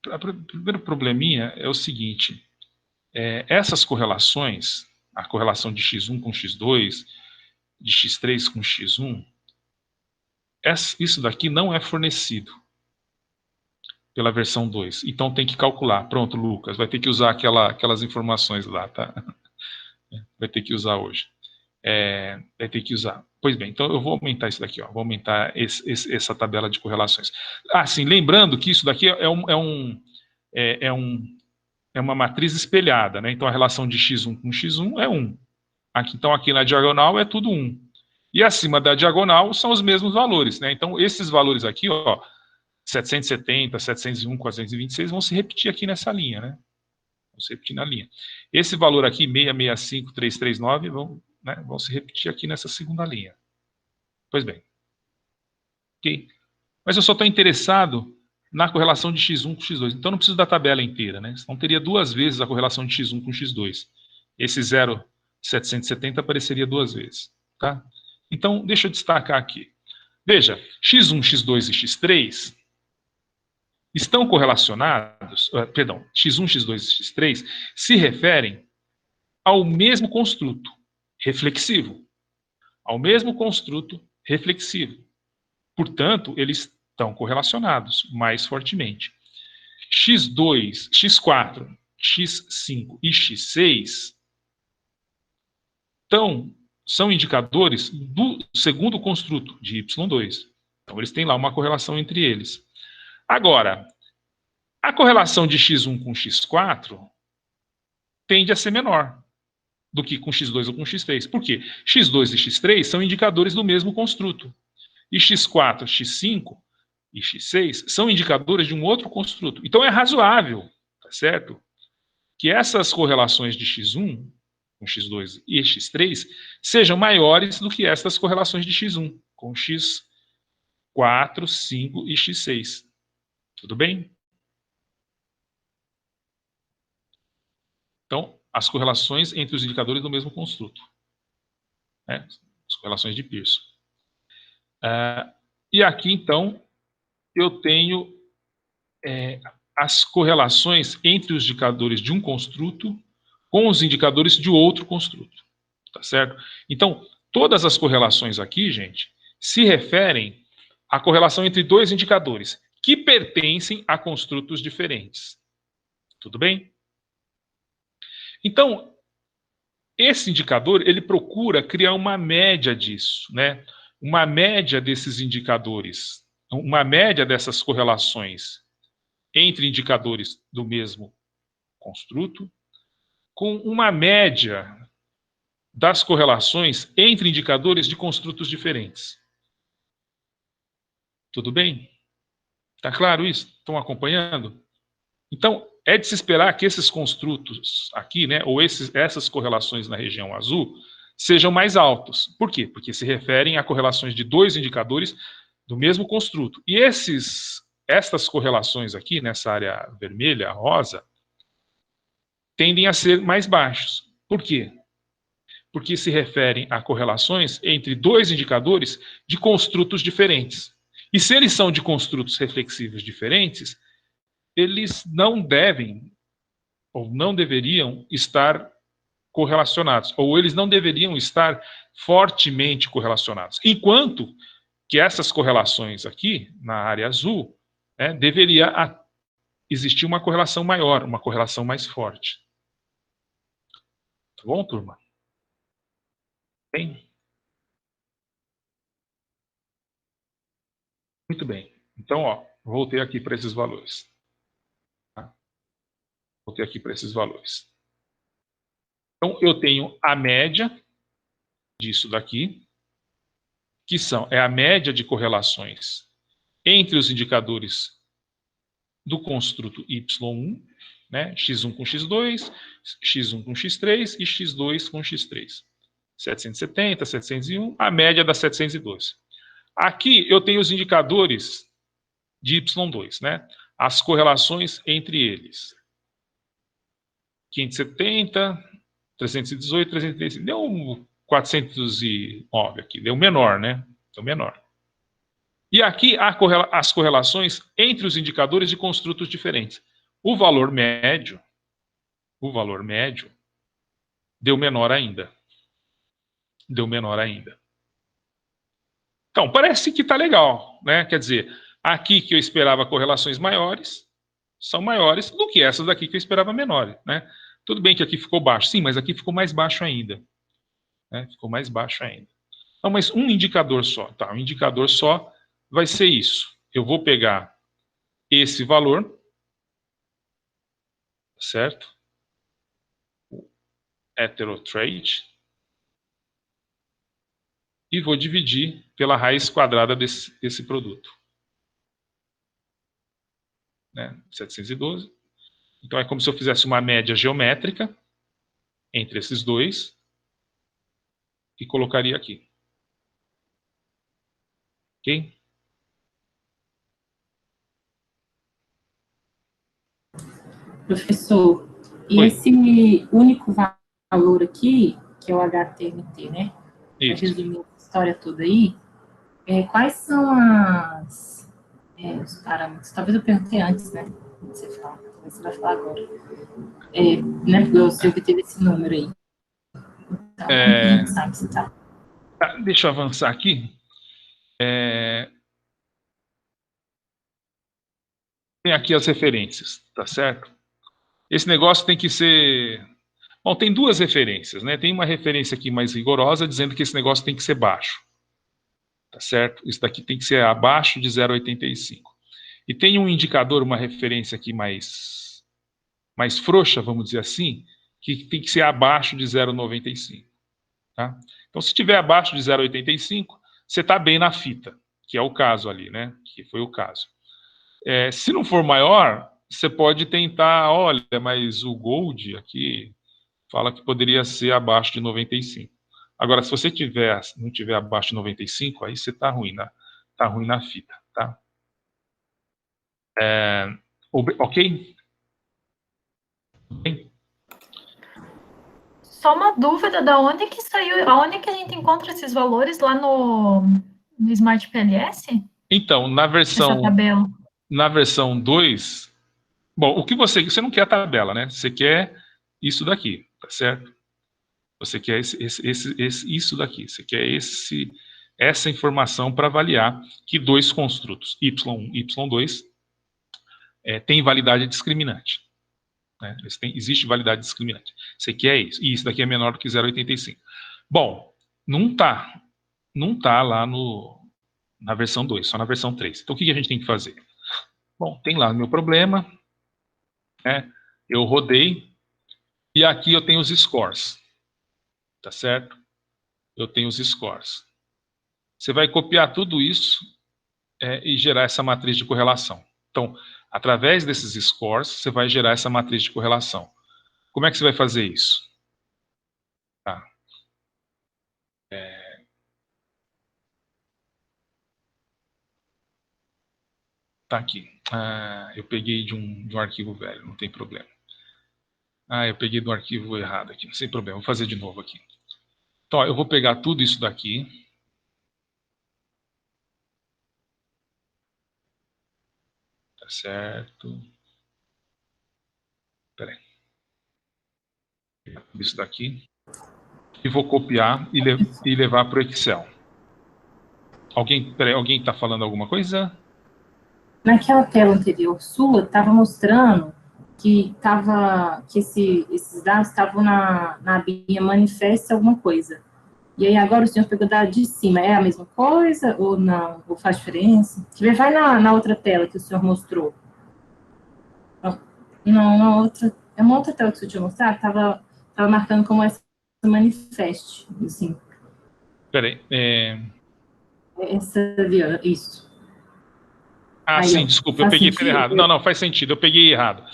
O primeiro probleminha é o seguinte. Essas correlações, a correlação de x1 com x2, de x3 com x1, isso daqui não é fornecido pela versão 2. Então tem que calcular. Pronto, Lucas, vai ter que usar aquelas informações lá, tá? Vai ter que usar hoje. Vai ter que usar. Pois bem, então eu vou aumentar isso daqui, ó. Vou aumentar essa tabela de correlações. Sim, lembrando que isso daqui é uma matriz espelhada, né? Então a relação de x1 com x1 é 1. Então aqui na diagonal é tudo 1. E acima da diagonal são os mesmos valores, né? Então esses valores aqui, ó, 770, 701, 426, vão se repetir aqui nessa linha, né? Vão se repetir na linha. Esse valor aqui, 665, 339, vão se repetir aqui nessa segunda linha. Pois bem. Ok? Mas eu só estou interessado na correlação de x1 com x2. Então não preciso da tabela inteira, né? Então teria duas vezes a correlação de x1 com x2. Esse 0,770 apareceria duas vezes, tá? Então, deixa eu destacar aqui. Veja, x1, x2 e x3 estão correlacionados, perdão, x1, x2 e x3 se referem ao mesmo construto reflexivo. Ao mesmo construto reflexivo. Portanto, eles estão correlacionados mais fortemente. x2, x4, x5 e x6 são indicadores do segundo construto de y2. Então, eles têm lá uma correlação entre eles. Agora, a correlação de x1 com x4 tende a ser menor do que com x2 ou com x3. Por quê? x2 e x3 são indicadores do mesmo construto. E x4, x5 e x6 são indicadores de um outro construto. Então, é razoável, tá certo? Que essas correlações de x1 com x2 e x3 sejam maiores do que essas correlações de x1 com x4, 5 e x6. Tudo bem? Então, as correlações entre os indicadores do mesmo construto. Né? As correlações de Pearson. E aqui, então, eu tenho as correlações entre os indicadores de um construto com os indicadores de outro construto. Tá certo? Então, todas as correlações aqui, gente, se referem à correlação entre dois indicadores que pertencem a construtos diferentes. Tudo bem? Então, esse indicador, ele procura criar uma média disso, né? Uma média desses indicadores, uma média dessas correlações entre indicadores do mesmo construto, com uma média das correlações entre indicadores de construtos diferentes. Tudo bem? Está claro isso? Estão acompanhando? Então, é de se esperar que esses construtos aqui, né, ou essas correlações na região azul, sejam mais altos. Por quê? Porque se referem a correlações de dois indicadores do mesmo construto. E estas correlações aqui, nessa área vermelha, rosa, tendem a ser mais baixos. Por quê? Porque se referem a correlações entre dois indicadores de construtos diferentes. E se eles são de construtos reflexivos diferentes, eles não devem ou não deveriam estar correlacionados, ou eles não deveriam estar fortemente correlacionados. Enquanto que essas correlações aqui, na área azul, deveria existir uma correlação maior, uma correlação mais forte. Tá bom, turma? Bem? Muito bem. Então, ó, voltei aqui para esses valores. Tá? Voltei aqui para esses valores. Então, eu tenho a média disso daqui, que é a média de correlações entre os indicadores do construto Y1, né, x1 com x2, x1 com x3 e x2 com x3. 770, 701, a média dá 712. Aqui eu tenho os indicadores de Y2, né? as correlações entre eles. 570, 318, 335. Deu 409 aqui. Deu menor, né? Deu menor. E aqui há as correlações entre os indicadores de construtos diferentes. O valor médio deu menor ainda. Deu menor ainda. Então, parece que está legal, né? Quer dizer, aqui que eu esperava correlações maiores, são maiores do que essas daqui que eu esperava menores, né? Tudo bem que aqui ficou baixo, sim, mas aqui ficou mais baixo ainda. Né? Ficou mais baixo ainda. Então, mas um indicador só, tá? Um indicador só vai ser isso. Eu vou pegar esse valor, certo? O heterotrait, e vou dividir pela raiz quadrada desse produto. Né? 712. Então é como se eu fizesse uma média geométrica entre esses dois e colocaria aqui. Ok? Professor, e Oi. esse único valor aqui, que é o HTMT, né? Para Isso. resumir a história toda aí, quais são os parâmetros? Talvez eu perguntei antes, né? Você fala, talvez você vai falar agora. Né? Porque você obteve esse número aí. Então, como que a gente sabe se tá? Deixa eu avançar aqui. Tem aqui as referências, tá certo? Esse negócio tem que ser... Bom, tem duas referências, né? Tem uma referência aqui mais rigorosa, dizendo que esse negócio tem que ser baixo. Tá certo? Isso daqui tem que ser abaixo de 0,85. E tem um indicador, uma referência aqui mais frouxa, vamos dizer assim, que tem que ser abaixo de 0,95. Tá? Então, se estiver abaixo de 0,85, você está bem na fita, que é o caso ali, né? Que foi o caso. Se não for maior, você pode tentar, olha, mas o Gold aqui fala que poderia ser abaixo de 95. Agora, se você não tiver abaixo de 95, aí você está ruim, tá ruim na fita, tá? Ok? Bem, Só uma dúvida, da onde que saiu, aonde que a gente encontra esses valores lá no Smart PLS? então, Essa tabela. na versão 2, bom, o que você não quer a tabela, né? Você quer isso daqui, tá certo? Você quer isso daqui, você quer essa informação para avaliar que dois construtos, y1 e y2, têm validade discriminante. Né? Existe validade discriminante. Você quer isso, e isso daqui é menor do que 0,85. Bom, não tá lá na versão 2, só na versão 3. Então, o que a gente tem que fazer? Bom, tem lá o meu problema, né? Eu rodei, e aqui eu tenho os scores, tá certo? Eu tenho os scores. Você vai copiar tudo isso e gerar essa matriz de correlação. Então, através desses scores, você vai gerar essa matriz de correlação. Como é que você vai fazer isso? Tá. Tá aqui. Eu peguei de um arquivo velho, não tem problema. Eu peguei do arquivo errado aqui, sem problema. Vou fazer de novo aqui. Então, ó, eu vou pegar tudo isso daqui. Tá certo. Peraí. Isso daqui. E vou copiar e levar para o Excel. Alguém está falando alguma coisa? Naquela tela anterior sua, estava mostrando que esses dados estavam na abinha manifesta alguma coisa. E aí agora o senhor pegou dado de cima. É a mesma coisa ou não? Ou faz diferença? Vai na outra tela que o senhor mostrou. Não, é uma outra tela que o senhor tinha mostrado, estava marcando como essa manifeste, assim. Peraí. Essa ali, isso. Aí, Sim, desculpa, eu peguei sentido? errado. Não, faz sentido, eu peguei errado.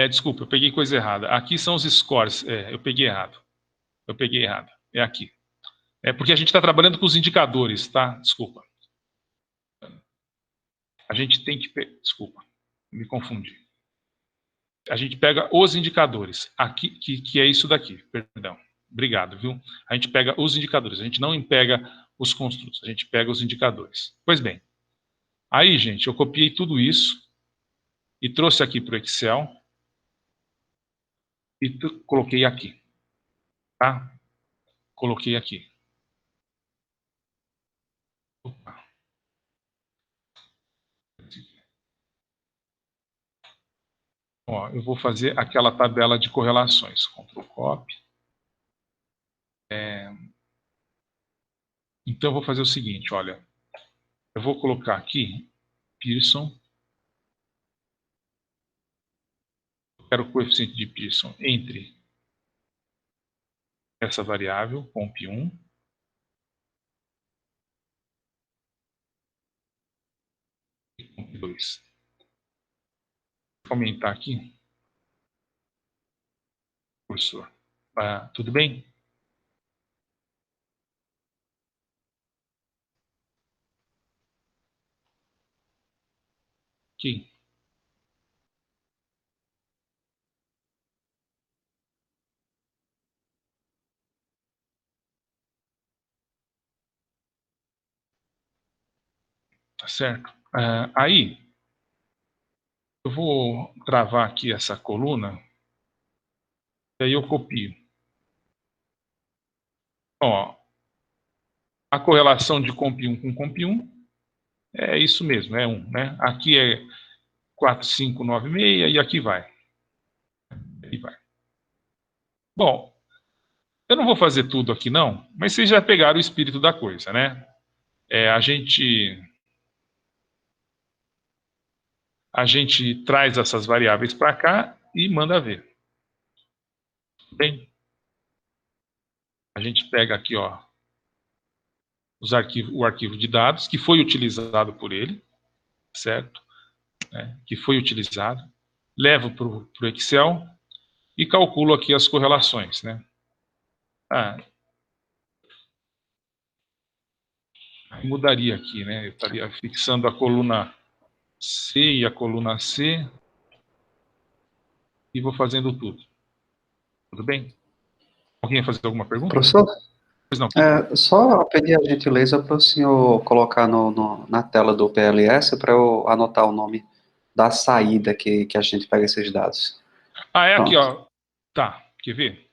Desculpa, eu peguei coisa errada. Aqui são os scores. Eu peguei errado. É aqui. Porque a gente está trabalhando com os indicadores, tá? Desculpa. A gente tem que... Desculpa. Me confundi. A gente pega os indicadores, aqui, que é isso daqui, perdão. Obrigado, viu? A gente pega os indicadores, a gente não pega os construtos, a gente pega os indicadores. Pois bem, aí, gente, eu copiei tudo isso e trouxe aqui para o Excel e coloquei aqui, tá? Coloquei aqui. Opa. Ó, eu vou fazer aquela tabela de correlações. Ctrl Copy. Então, eu vou fazer o seguinte, olha. Eu vou colocar aqui, Pearson. Eu quero o coeficiente de Pearson entre essa variável, comp1, e comp2. Vou aumentar aqui. Cursor. Tudo bem? Aqui. Tá certo? Aí, eu vou travar aqui essa coluna, e aí eu copio. Ó, a correlação de comp1 com comp1 é isso mesmo, é 1, né? Aqui é 4596 e aqui vai. Aqui vai. Bom, eu não vou fazer tudo aqui não, mas vocês já pegaram o espírito da coisa, né? A gente traz essas variáveis para cá e manda ver. Bem, a gente pega aqui, ó, o arquivo de dados que foi utilizado por ele, certo? Que foi utilizado, levo para o Excel e calculo aqui as correlações, né? Mudaria aqui, né? Eu estaria fixando a coluna C e a coluna C e vou fazendo tudo. Tudo bem? Alguém vai fazer alguma pergunta? Professor? Pois não. Só pedir a gentileza para o senhor colocar na tela do PLS para eu anotar o nome da saída que a gente pega esses dados. É Pronto. aqui, ó. Tá, quer ver?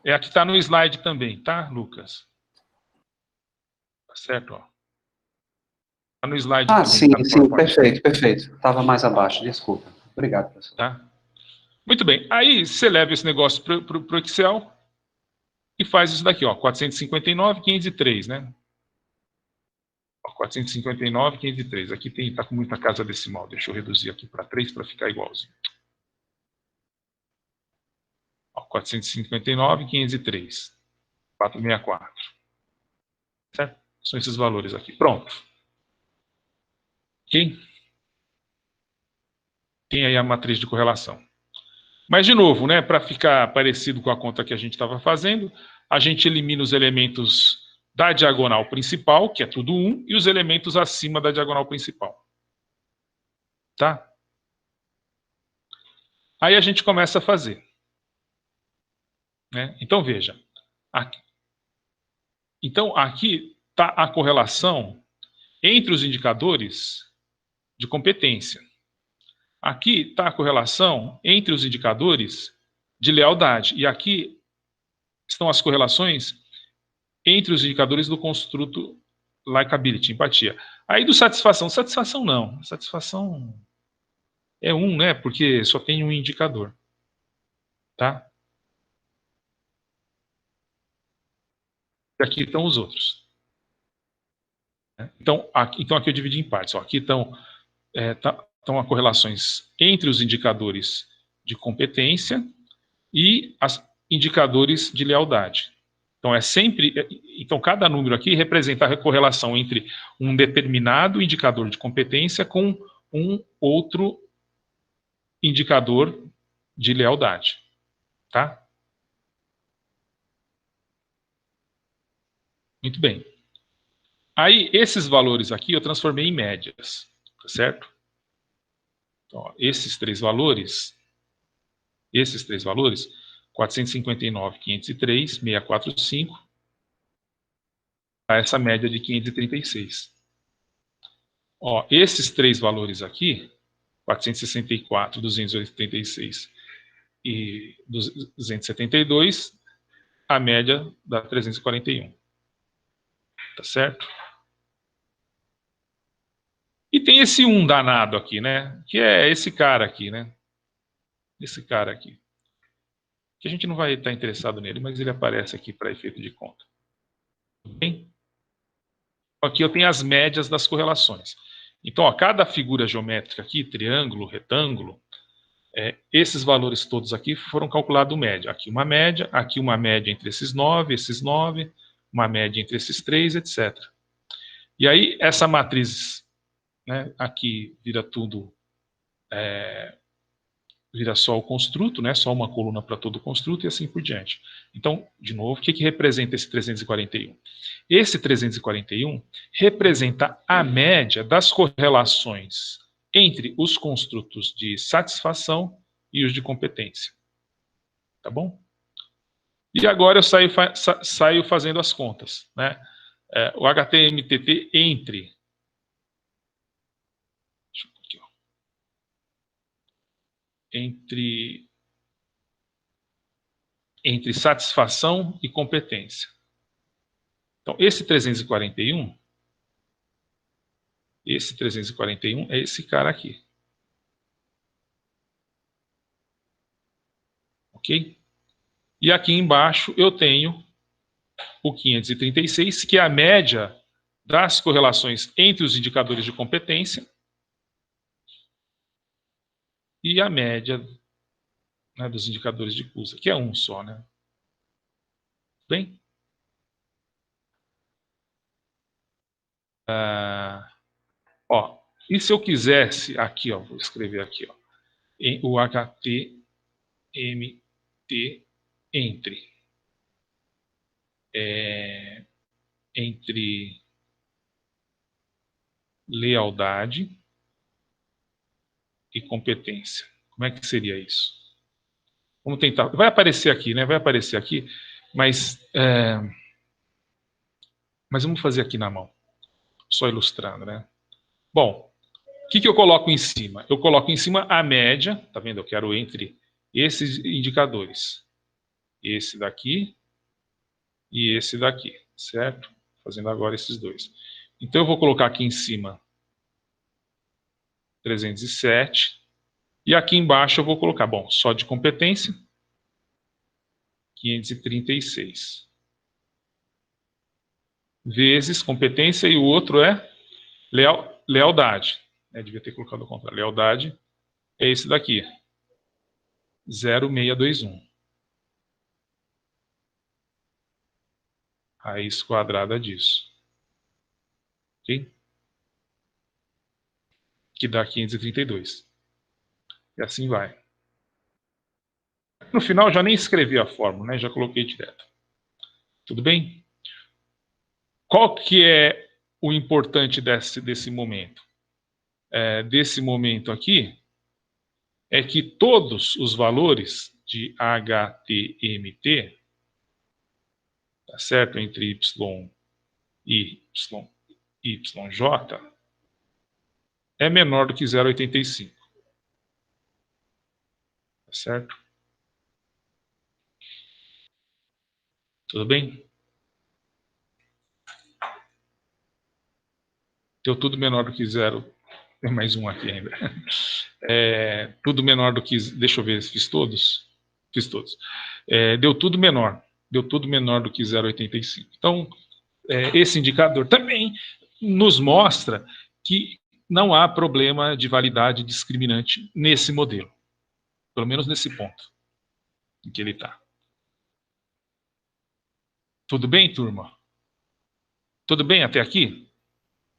Aqui está no slide também, tá, Lucas? Tá certo, ó. Tá no slide também. Sim, tá sim, perfeito. Estava mais abaixo, desculpa. Obrigado, professor. Tá? Muito bem. Aí você leva esse negócio para o Excel e faz isso daqui, ó. 459, 503, né? 459, 503. Aqui está com muita casa decimal. Deixa eu reduzir aqui para 3 para ficar igualzinho. 459, 503. 464. Certo? São esses valores aqui. Pronto. Ok? Tem aí a matriz de correlação. Mas, de novo, né, para ficar parecido com a conta que a gente estava fazendo, a gente elimina os elementos da diagonal principal, que é tudo 1, e os elementos acima da diagonal principal. Tá? Aí a gente começa a fazer. Né? Então, veja. Aqui está a correlação entre os indicadores de competência. Aqui está a correlação entre os indicadores de lealdade. E aqui estão as correlações entre os indicadores do construto likability, empatia. Aí do satisfação não. Satisfação é 1, né? Porque só tem um indicador. Tá? E aqui estão os outros. Então aqui eu dividi em partes. Ó, aqui estão as correlações entre os indicadores de competência e os indicadores de lealdade. Então, cada número aqui representa a correlação entre um determinado indicador de competência com um outro indicador de lealdade. Tá? Muito bem. Aí, esses valores aqui eu transformei em médias. Tá certo? Então, ó, esses três valores, 459, 503, 645, dá essa média de 536. Ó, esses três valores aqui, 464, 286 e 272, a média dá 341. Tá certo? E tem esse 1 danado aqui, né? Que é esse cara aqui, né? Esse cara aqui. Que a gente não vai estar interessado nele, mas ele aparece aqui para efeito de conta. Tudo bem? Aqui eu tenho as médias das correlações. Então, ó, cada figura geométrica aqui, triângulo, retângulo, esses valores todos aqui foram calculados média. Aqui uma média entre esses 9, uma média entre esses 3, etc. E aí, essa matriz, né, aqui vira tudo, vira só o construto, né, só uma coluna para todo o construto e assim por diante. Então, de novo, o que representa esse 341? Esse 341 representa a média das correlações entre os construtos de satisfação e os de competência. Tá bom? E agora eu saio fazendo as contas, né? O HTMTT entre... Deixa eu ver aqui, ó. Entre satisfação e competência. Então, esse 341 é esse cara aqui. Ok? E aqui embaixo eu tenho o 536, que é a média das correlações entre os indicadores de competência e a média, né, dos indicadores de CUSA, que é um só, né? Bem? Ó, e se eu quisesse, aqui, ó, vou escrever aqui, ó, o HTMT entre lealdade e competência. Como é que seria isso? Vamos tentar. Vai aparecer aqui, né? Vai aparecer aqui, mas vamos fazer aqui na mão, só ilustrando, né? Bom, o que eu coloco em cima? Eu coloco em cima a média, tá vendo? Eu quero entre esses indicadores. Esse daqui e esse daqui, certo? Fazendo agora esses dois. Então eu vou colocar aqui em cima 307 e aqui embaixo eu vou colocar, bom, só de competência, 536. Vezes competência e o outro é lealdade. Devia ter colocado o contrário. Lealdade é esse daqui, 0,621. Raiz quadrada disso. Ok? Que dá 532. E assim vai. No final, já nem escrevi a fórmula, né? Já coloquei direto. Tudo bem? Qual que é o importante desse momento? Desse momento aqui, é que todos os valores de HTMT, tá certo? Entre Y e YJ, é menor do que 0,85. Tá certo? Tudo bem? Deu tudo menor do que 0. Tem mais um aqui ainda. Tudo menor do que... Deixa eu ver, fiz todos? Fiz todos. Deu tudo menor. Deu tudo menor do que 0,85. Então, esse indicador também nos mostra que não há problema de validade discriminante nesse modelo. Pelo menos nesse ponto em que ele está. Tudo bem, turma? Tudo bem até aqui?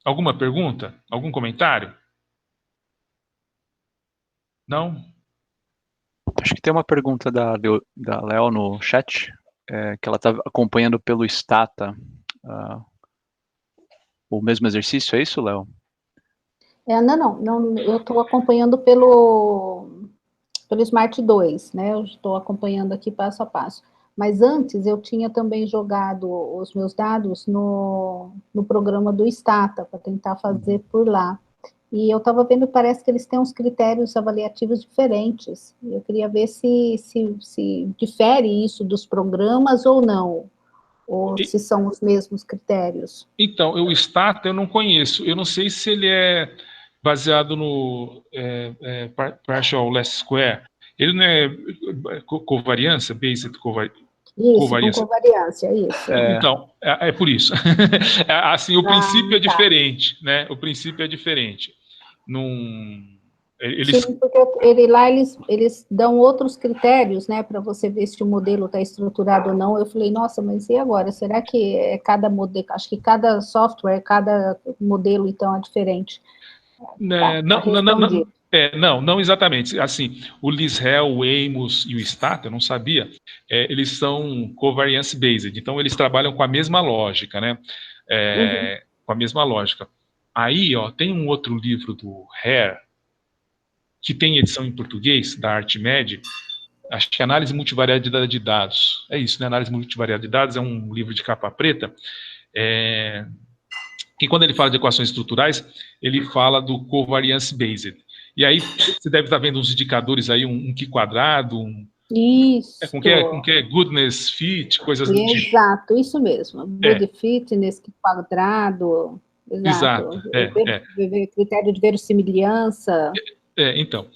Alguma pergunta? Algum comentário? Não? Acho que tem uma pergunta da Léo no chat, que ela está acompanhando pelo Stata o mesmo exercício, é isso, Léo? Não, eu estou acompanhando pelo Smart 2, né? Eu estou acompanhando aqui passo a passo. Mas antes eu tinha também jogado os meus dados no programa do Stata, para tentar fazer por lá. E eu estava vendo, parece que eles têm uns critérios avaliativos diferentes. Eu queria ver se difere isso dos programas ou não, ou se são os mesmos critérios. Então, o Stata eu não conheço. Eu não sei se ele é baseado no Partial Least Square. Ele não é covariância, based Isso, com covariância, isso. Então, é por isso. Assim, o princípio é diferente, né? O princípio é diferente. Sim, porque eles dão outros critérios, né, para você ver se o modelo está estruturado ou não. Eu falei, nossa, mas e agora? Será que é cada modelo? Acho que cada software, cada modelo, então, é diferente. Não exatamente. Assim, o LISREL, o Amos e o Stata, eu não sabia, eles são covariance based, então eles trabalham com a mesma lógica, né? Com a mesma lógica. Aí, ó, tem um outro livro do Hare, que tem edição em português, da ArtMed, acho que é Análise Multivariada de Dados. É isso, né? Análise Multivariada de Dados é um livro de capa preta, que quando ele fala de equações estruturais, ele fala do covariance based. E aí você deve estar vendo uns indicadores aí, um Q quadrado, Isso. Com que é goodness fit, coisas do tipo. Exato, isso mesmo. Good fitness, Q quadrado. Exato. Critério de verossimilhança. Então,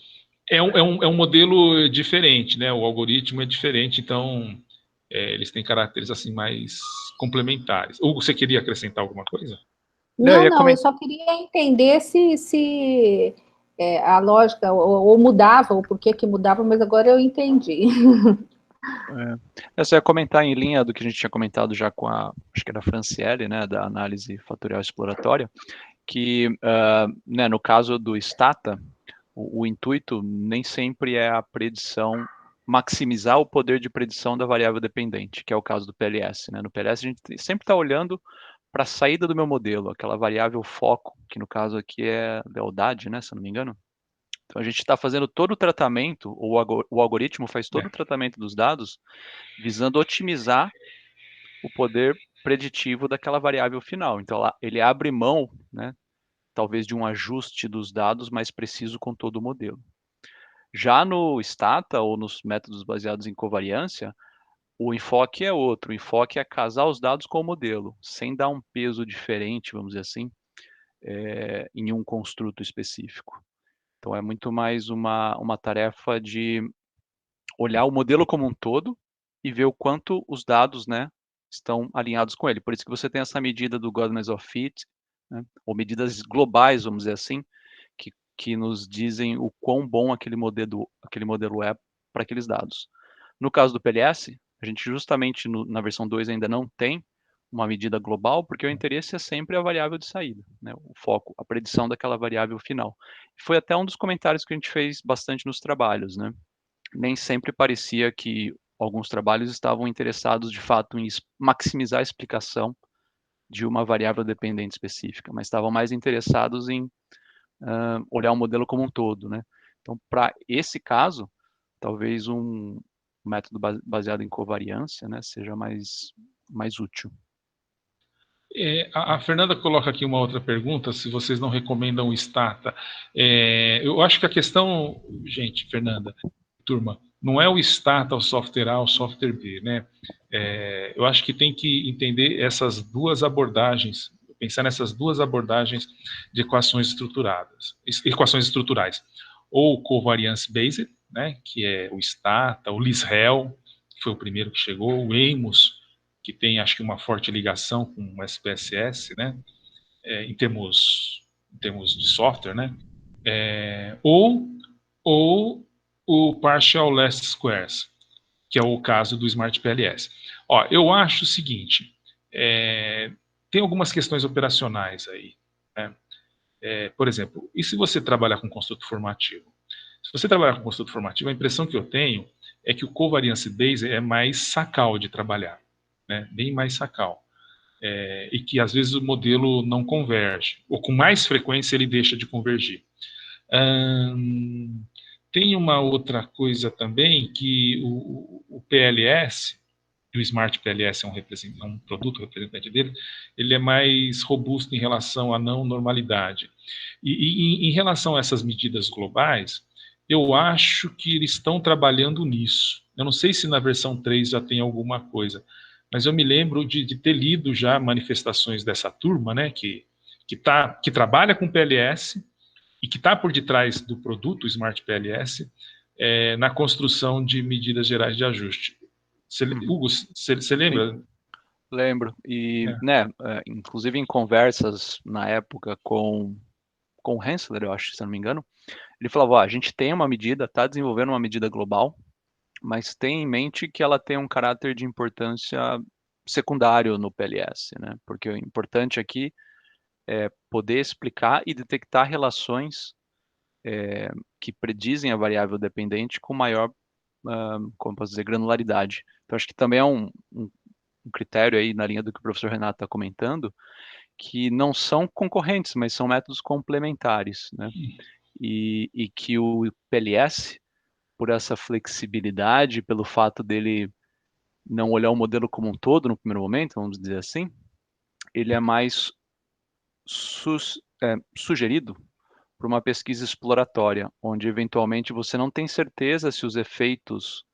é um modelo diferente, né? O algoritmo é diferente, então eles têm caracteres assim mais complementares. Ou você queria acrescentar alguma coisa? Não, eu só queria entender se a lógica ou mudava, ou por que mudava, mas agora eu entendi. Eu só ia comentar em linha do que a gente tinha comentado já com acho que era a Franciele, né, da análise fatorial exploratória, que né, no caso do Stata, o intuito nem sempre é a predição, maximizar o poder de predição da variável dependente, que é o caso do PLS. Né? No PLS a gente sempre está olhando para a saída do meu modelo, aquela variável foco, que no caso aqui é lealdade, né, se eu não me engano. Então a gente está fazendo todo o tratamento, o algoritmo faz todo o tratamento dos dados, visando otimizar o poder preditivo daquela variável final. Então ele abre mão, né, talvez de um ajuste dos dados mais preciso com todo o modelo. Já no Stata ou nos métodos baseados em covariância, o enfoque é outro. O enfoque é casar os dados com o modelo, sem dar um peso diferente, vamos dizer assim, em um construto específico. Então é muito mais uma tarefa de olhar o modelo como um todo e ver o quanto os dados, né, estão alinhados com ele. Por isso que você tem essa medida do Godness of Fit, né, ou medidas globais, vamos dizer assim, que nos dizem o quão bom aquele modelo é para aqueles dados. No caso do PLS, a gente justamente na versão 2 ainda não tem uma medida global, porque o interesse é sempre a variável de saída, né? O foco, a predição daquela variável final. Foi até um dos comentários que a gente fez bastante nos trabalhos, né? Nem sempre parecia que alguns trabalhos estavam interessados de fato em maximizar a explicação de uma variável dependente específica, mas estavam mais interessados em olhar o modelo como um todo, né? Então, para esse caso, talvez um método baseado em covariância, né, seja mais útil. A Fernanda coloca aqui uma outra pergunta, se vocês não recomendam o Stata. Eu acho que a questão, gente, Fernanda, turma, não é o Stata, o software A, o software B, né? Eu acho que tem que entender essas duas abordagens, pensar nessas duas abordagens de equações estruturais. Ou covariance based, né, que é o Stata, o LISREL, que foi o primeiro que chegou, o Amos, que tem, acho que, uma forte ligação com o SPSS, né, em termos de software, né, ou o Partial Least Squares, que é o caso do Smart PLS. Ó, eu acho o seguinte, tem algumas questões operacionais aí, né? Por exemplo, e se você trabalhar com construto formativo? Se você trabalhar com construto formativo, a impressão que eu tenho é que o covariance based é mais sacal de trabalhar, né? Bem mais sacal. e que às vezes o modelo não converge, ou com mais frequência ele deixa de convergir. Tem uma outra coisa também, que o PLS, o Smart PLS é um produto representante dele, ele é mais robusto em relação à não normalidade. E em relação a essas medidas globais, eu acho que eles estão trabalhando nisso. Eu não sei se na versão 3 já tem alguma coisa, mas eu me lembro de ter lido já manifestações dessa turma, né, que trabalha com PLS e que está por detrás do produto, o Smart PLS, na construção de medidas gerais de ajuste. Hugo, você lembra? Sim, lembro. E, né, inclusive em conversas na época com o Hensler, eu acho, se eu não me engano, ele falava, ó, a gente tem uma medida, está desenvolvendo uma medida global, mas tem em mente que ela tem um caráter de importância secundário no PLS, né? Porque o importante aqui é poder explicar e detectar relações que predizem a variável dependente com maior, como posso dizer, granularidade. Então, acho que também é um critério aí na linha do que o professor Renato está comentando, que não são concorrentes, mas são métodos complementares, né? E que o PLS, por essa flexibilidade, pelo fato dele não olhar o modelo como um todo no primeiro momento, vamos dizer assim, ele é mais sugerido para uma pesquisa exploratória, onde eventualmente você não tem certeza se os efeitos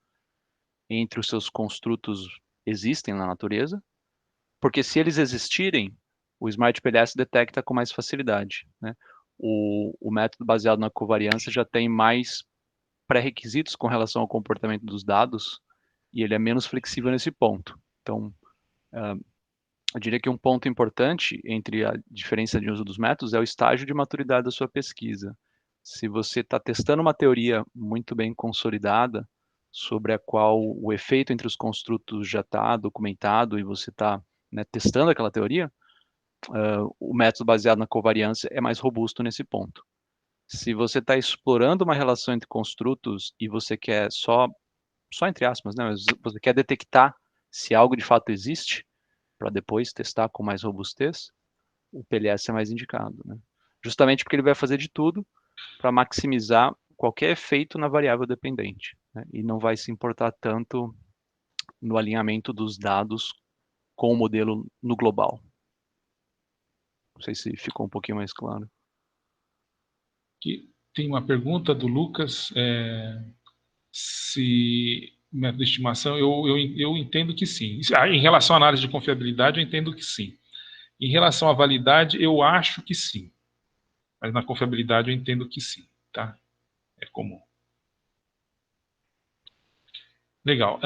entre os seus construtos existem na natureza, porque se eles existirem, o Smart PLS detecta com mais facilidade, né? O método baseado na covariância já tem mais pré-requisitos com relação ao comportamento dos dados e ele é menos flexível nesse ponto. Então, eu diria que um ponto importante entre a diferença de uso dos métodos é o estágio de maturidade da sua pesquisa. Se você está testando uma teoria muito bem consolidada, sobre a qual o efeito entre os construtos já está documentado e você está, né, testando aquela teoria, o método baseado na covariância é mais robusto nesse ponto. Se você está explorando uma relação entre construtos e você quer só entre aspas, né, mas você quer detectar se algo de fato existe, para depois testar com mais robustez, o PLS é mais indicado, né? Justamente porque ele vai fazer de tudo para maximizar qualquer efeito na variável dependente, né? E não vai se importar tanto no alinhamento dos dados com o modelo no global. Não sei se ficou um pouquinho mais claro. Aqui tem uma pergunta do Lucas, se método de estimação, eu entendo que sim. Em relação à análise de confiabilidade, eu entendo que sim. Em relação à validade, eu acho que sim. Mas na confiabilidade eu entendo que sim, tá? É comum. Legal.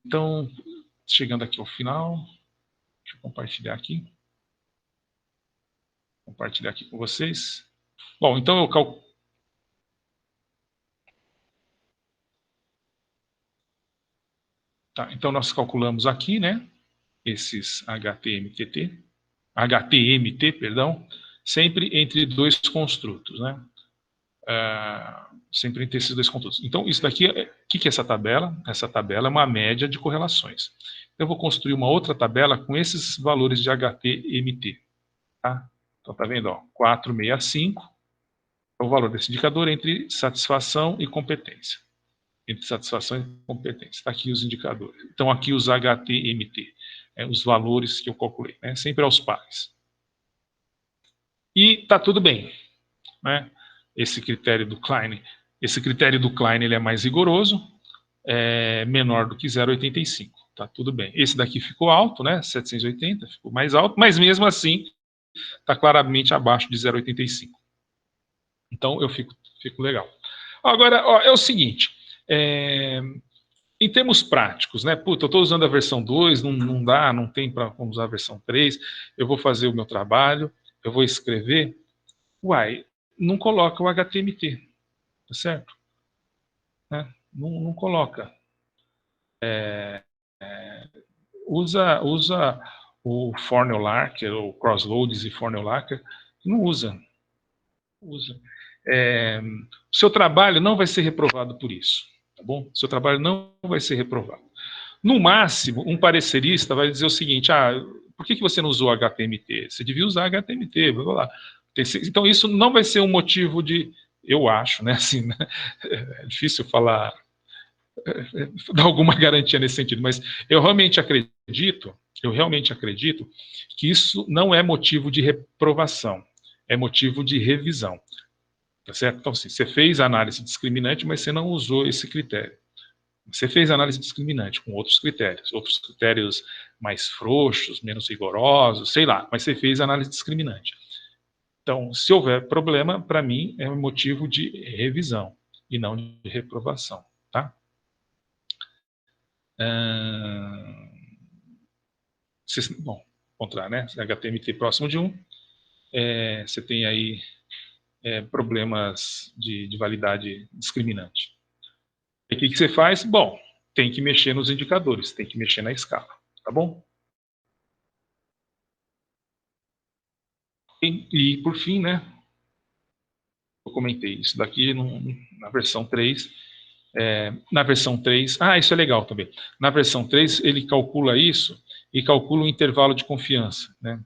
Então, chegando aqui ao final, deixa eu compartilhar aqui. Compartilhar aqui com vocês. Bom, então eu calculo. Tá, então nós calculamos aqui, né? Esses HTMT, perdão, sempre entre dois construtos, né? Sempre entre esses dois construtos. Então, isso daqui, o que é essa tabela? Essa tabela é uma média de correlações. Eu vou construir uma outra tabela com esses valores de HTMT. Tá? Então, tá vendo? Ó, 465 é o valor desse indicador entre satisfação e competência. Entre satisfação e competência. Está aqui os indicadores. Então, aqui os HTMT, os valores que eu calculei, né? Sempre aos pares. E tá tudo bem, né? Esse critério do Klein ele é mais rigoroso, menor do que 0,85. Tá tudo bem. Esse daqui ficou alto, né? 780, ficou mais alto, mas mesmo assim está claramente abaixo de 0,85. Então eu fico legal. Agora, ó, é o seguinte, em termos práticos, né? Puta, eu estou usando a versão 2, não dá, não tem para usar a versão 3, eu vou fazer o meu trabalho, eu vou escrever. Uai, não coloca o HTMT, tá certo? Né? Não coloca. Usa o Fornell-Larker, ou Crossloads e Fornell-Larker, não usa. O seu trabalho não vai ser reprovado por isso, tá bom? Seu trabalho não vai ser reprovado. No máximo, um parecerista vai dizer o seguinte, por que você não usou HTMT? Você devia usar HTMT, blá, blá, blá. Então, isso não vai ser um motivo de, eu acho, né, assim, né? É difícil falar, dar alguma garantia nesse sentido, mas eu realmente acredito que isso não é motivo de reprovação, é motivo de revisão, tá certo? Então, assim, você fez a análise discriminante, mas você não usou esse critério. Você fez análise discriminante com outros critérios mais frouxos, menos rigorosos, sei lá, mas você fez análise discriminante. Então, se houver problema, para mim, é um motivo de revisão e não de reprovação, tá? Bom, encontrar, né? HTMT próximo de 1, você tem aí problemas de validade discriminante. E o que você faz? Bom, tem que mexer nos indicadores, tem que mexer na escala, tá bom? E por fim, né? Eu comentei isso daqui na versão 3. Na versão 3, isso é legal também. Na versão 3, ele calcula isso e calcula o intervalo de confiança, né?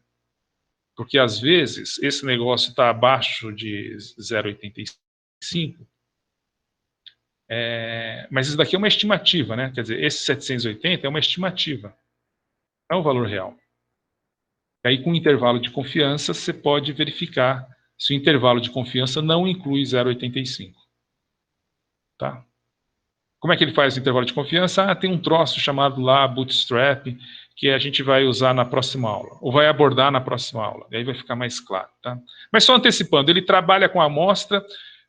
Porque às vezes esse negócio está abaixo de 0,85, mas isso daqui é uma estimativa, né? Quer dizer, esse 780 é uma estimativa, não é o valor real. Aí, com o intervalo de confiança, você pode verificar se o intervalo de confiança não inclui 0,85. Tá? Como é que ele faz o intervalo de confiança? Tem um troço chamado lá Bootstrap, que a gente vai usar na próxima aula, ou vai abordar na próxima aula, e aí vai ficar mais claro. Tá? Mas só antecipando, ele trabalha com a amostra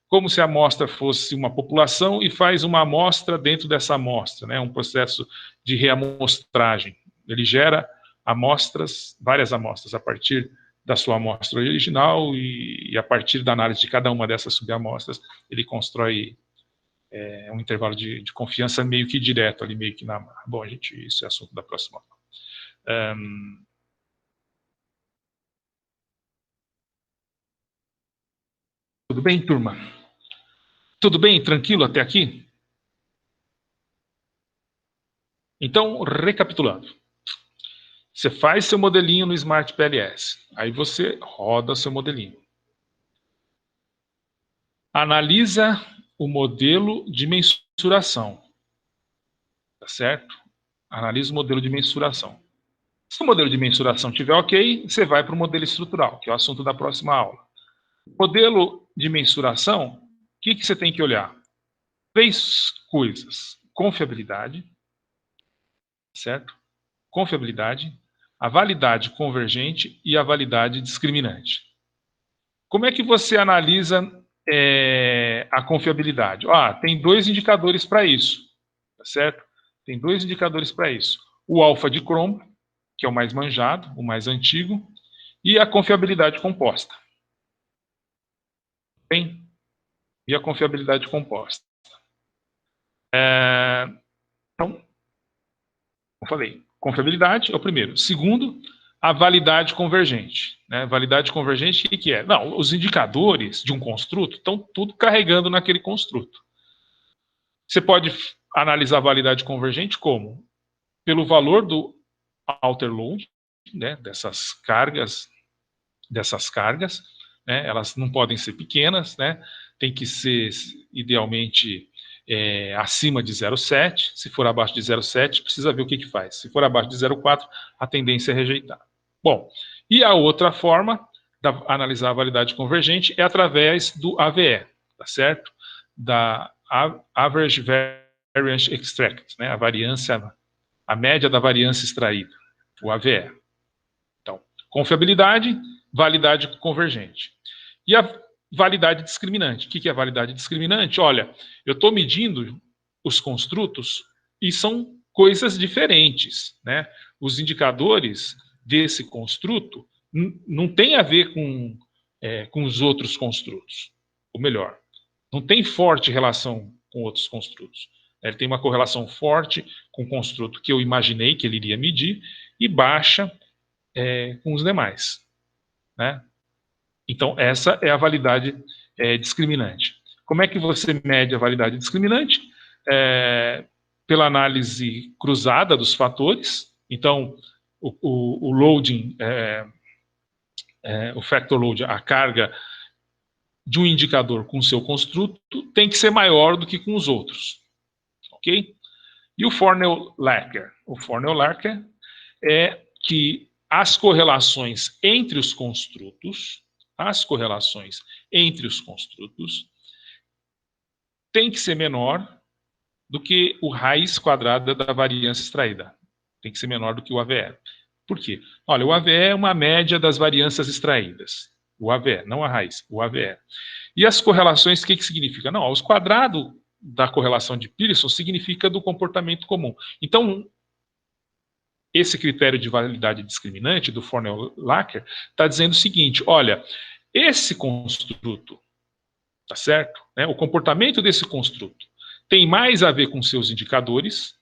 como se a amostra fosse uma população e faz uma amostra dentro dessa amostra, né? Um processo de reamostragem. Ele gera amostras, várias amostras, a partir da sua amostra original e a partir da análise de cada uma dessas subamostras, ele constrói um intervalo de confiança meio que direto, ali meio que na... Bom, isso é assunto da próxima aula. Tudo bem, turma? Tudo bem? Tranquilo até aqui? Então, recapitulando. Você faz seu modelinho no Smart PLS. Aí você roda seu modelinho. Analisa o modelo de mensuração. Tá certo? Analisa o modelo de mensuração. Se o modelo de mensuração estiver ok, você vai para o modelo estrutural, que é o assunto da próxima aula. Modelo de mensuração, o que você tem que olhar? 3 coisas. Confiabilidade, certo? Confiabilidade, a validade convergente e a validade discriminante. Como é que você analisa a confiabilidade? Tem 2 indicadores para isso, tá certo? Tem 2 indicadores para isso. O alfa de Chrome, que é o mais manjado, o mais antigo, e a confiabilidade composta. Bem? E a confiabilidade composta. Então, como eu falei, confiabilidade é o primeiro. Segundo, a validade convergente. Né? Validade convergente, o que é? Não, os indicadores de um construto estão tudo carregando naquele construto. Você pode analisar a validade convergente como? Pelo valor do outer load, né? dessas cargas, né? Elas não podem ser pequenas, né? Tem que ser, idealmente, acima de 0,7. Se for abaixo de 0,7, precisa ver o que faz. Se for abaixo de 0,4, a tendência é rejeitar. Bom, e a outra forma de analisar a validade convergente é através do AVE, tá certo? Da Average Variance Extract, né? A média da variância extraída, o AVE. Então, confiabilidade, validade convergente. E a validade discriminante. O que é a validade discriminante? Olha, eu estou medindo os construtos e são coisas diferentes, né? Os indicadores desse construto não tem a ver com os outros construtos. Ou melhor, não tem forte relação com outros construtos. Ele tem uma correlação forte com o construto que eu imaginei que ele iria medir e baixa com os demais, né? Então, essa é a validade discriminante. Como é que você mede a validade discriminante? pela análise cruzada dos fatores. Então, o loading, o factor load, a carga de um indicador com o seu construto, tem que ser maior do que com os outros. Ok? E o Fornell-Larker? O Fornell-Larker é que as correlações entre os construtos, tem que ser menor do que o raiz quadrada da variância extraída. Tem que ser menor do que o AVE. Por quê? Olha, o AVE é uma média das variâncias extraídas. O AVE, não a raiz, o AVE. E as correlações, o que significa? Não, os quadrados da correlação de Pearson significa do comportamento comum. Então, esse critério de validade discriminante do Fornell-Larker está dizendo o seguinte, olha, esse construto, tá certo? O comportamento desse construto tem mais a ver com seus indicadores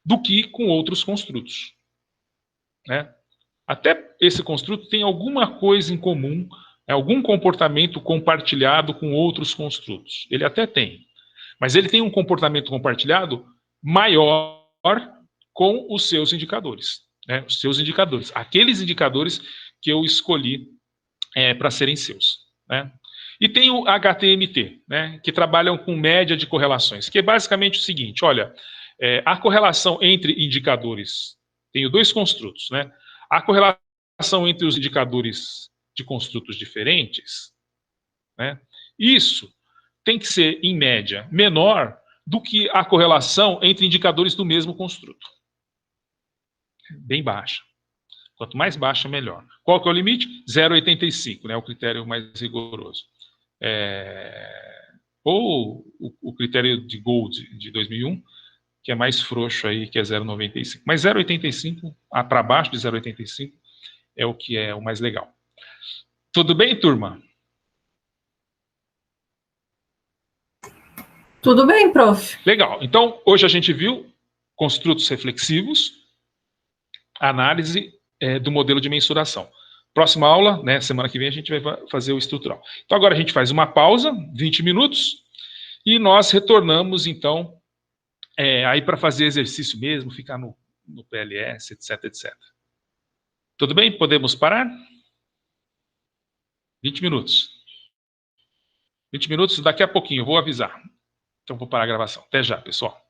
do que com outros construtos. Até esse construto tem alguma coisa em comum, algum comportamento compartilhado com outros construtos. Ele até tem. Mas ele tem um comportamento compartilhado maior com os seus indicadores. Os seus indicadores. Aqueles indicadores que eu escolhi para serem seus. E tem o HTMT, que trabalham com média de correlações, que é basicamente o seguinte, olha, a correlação entre indicadores, tenho dois construtos, a correlação entre os indicadores de construtos diferentes, isso tem que ser, em média, menor do que a correlação entre indicadores do mesmo construto. Bem baixa. Quanto mais baixa, melhor. Qual que é o limite? 0,85, o critério mais rigoroso. Ou o critério de Gold de 2001, que é mais frouxo aí, que é 0,95. Mas 0,85, para baixo de 0,85, é o que é o mais legal. Tudo bem, turma? Tudo bem, prof. Legal. Então, hoje a gente viu construtos reflexivos, análise do modelo de mensuração. Próxima aula, semana que vem, a gente vai fazer o estrutural. Então, agora a gente faz uma pausa, 20 minutos, e nós retornamos, então, aí para fazer exercício mesmo, ficar no PLS, etc, etc. Tudo bem? Podemos parar? 20 minutos. 20 minutos, daqui a pouquinho, eu vou avisar. Então, vou parar a gravação. Até já, pessoal.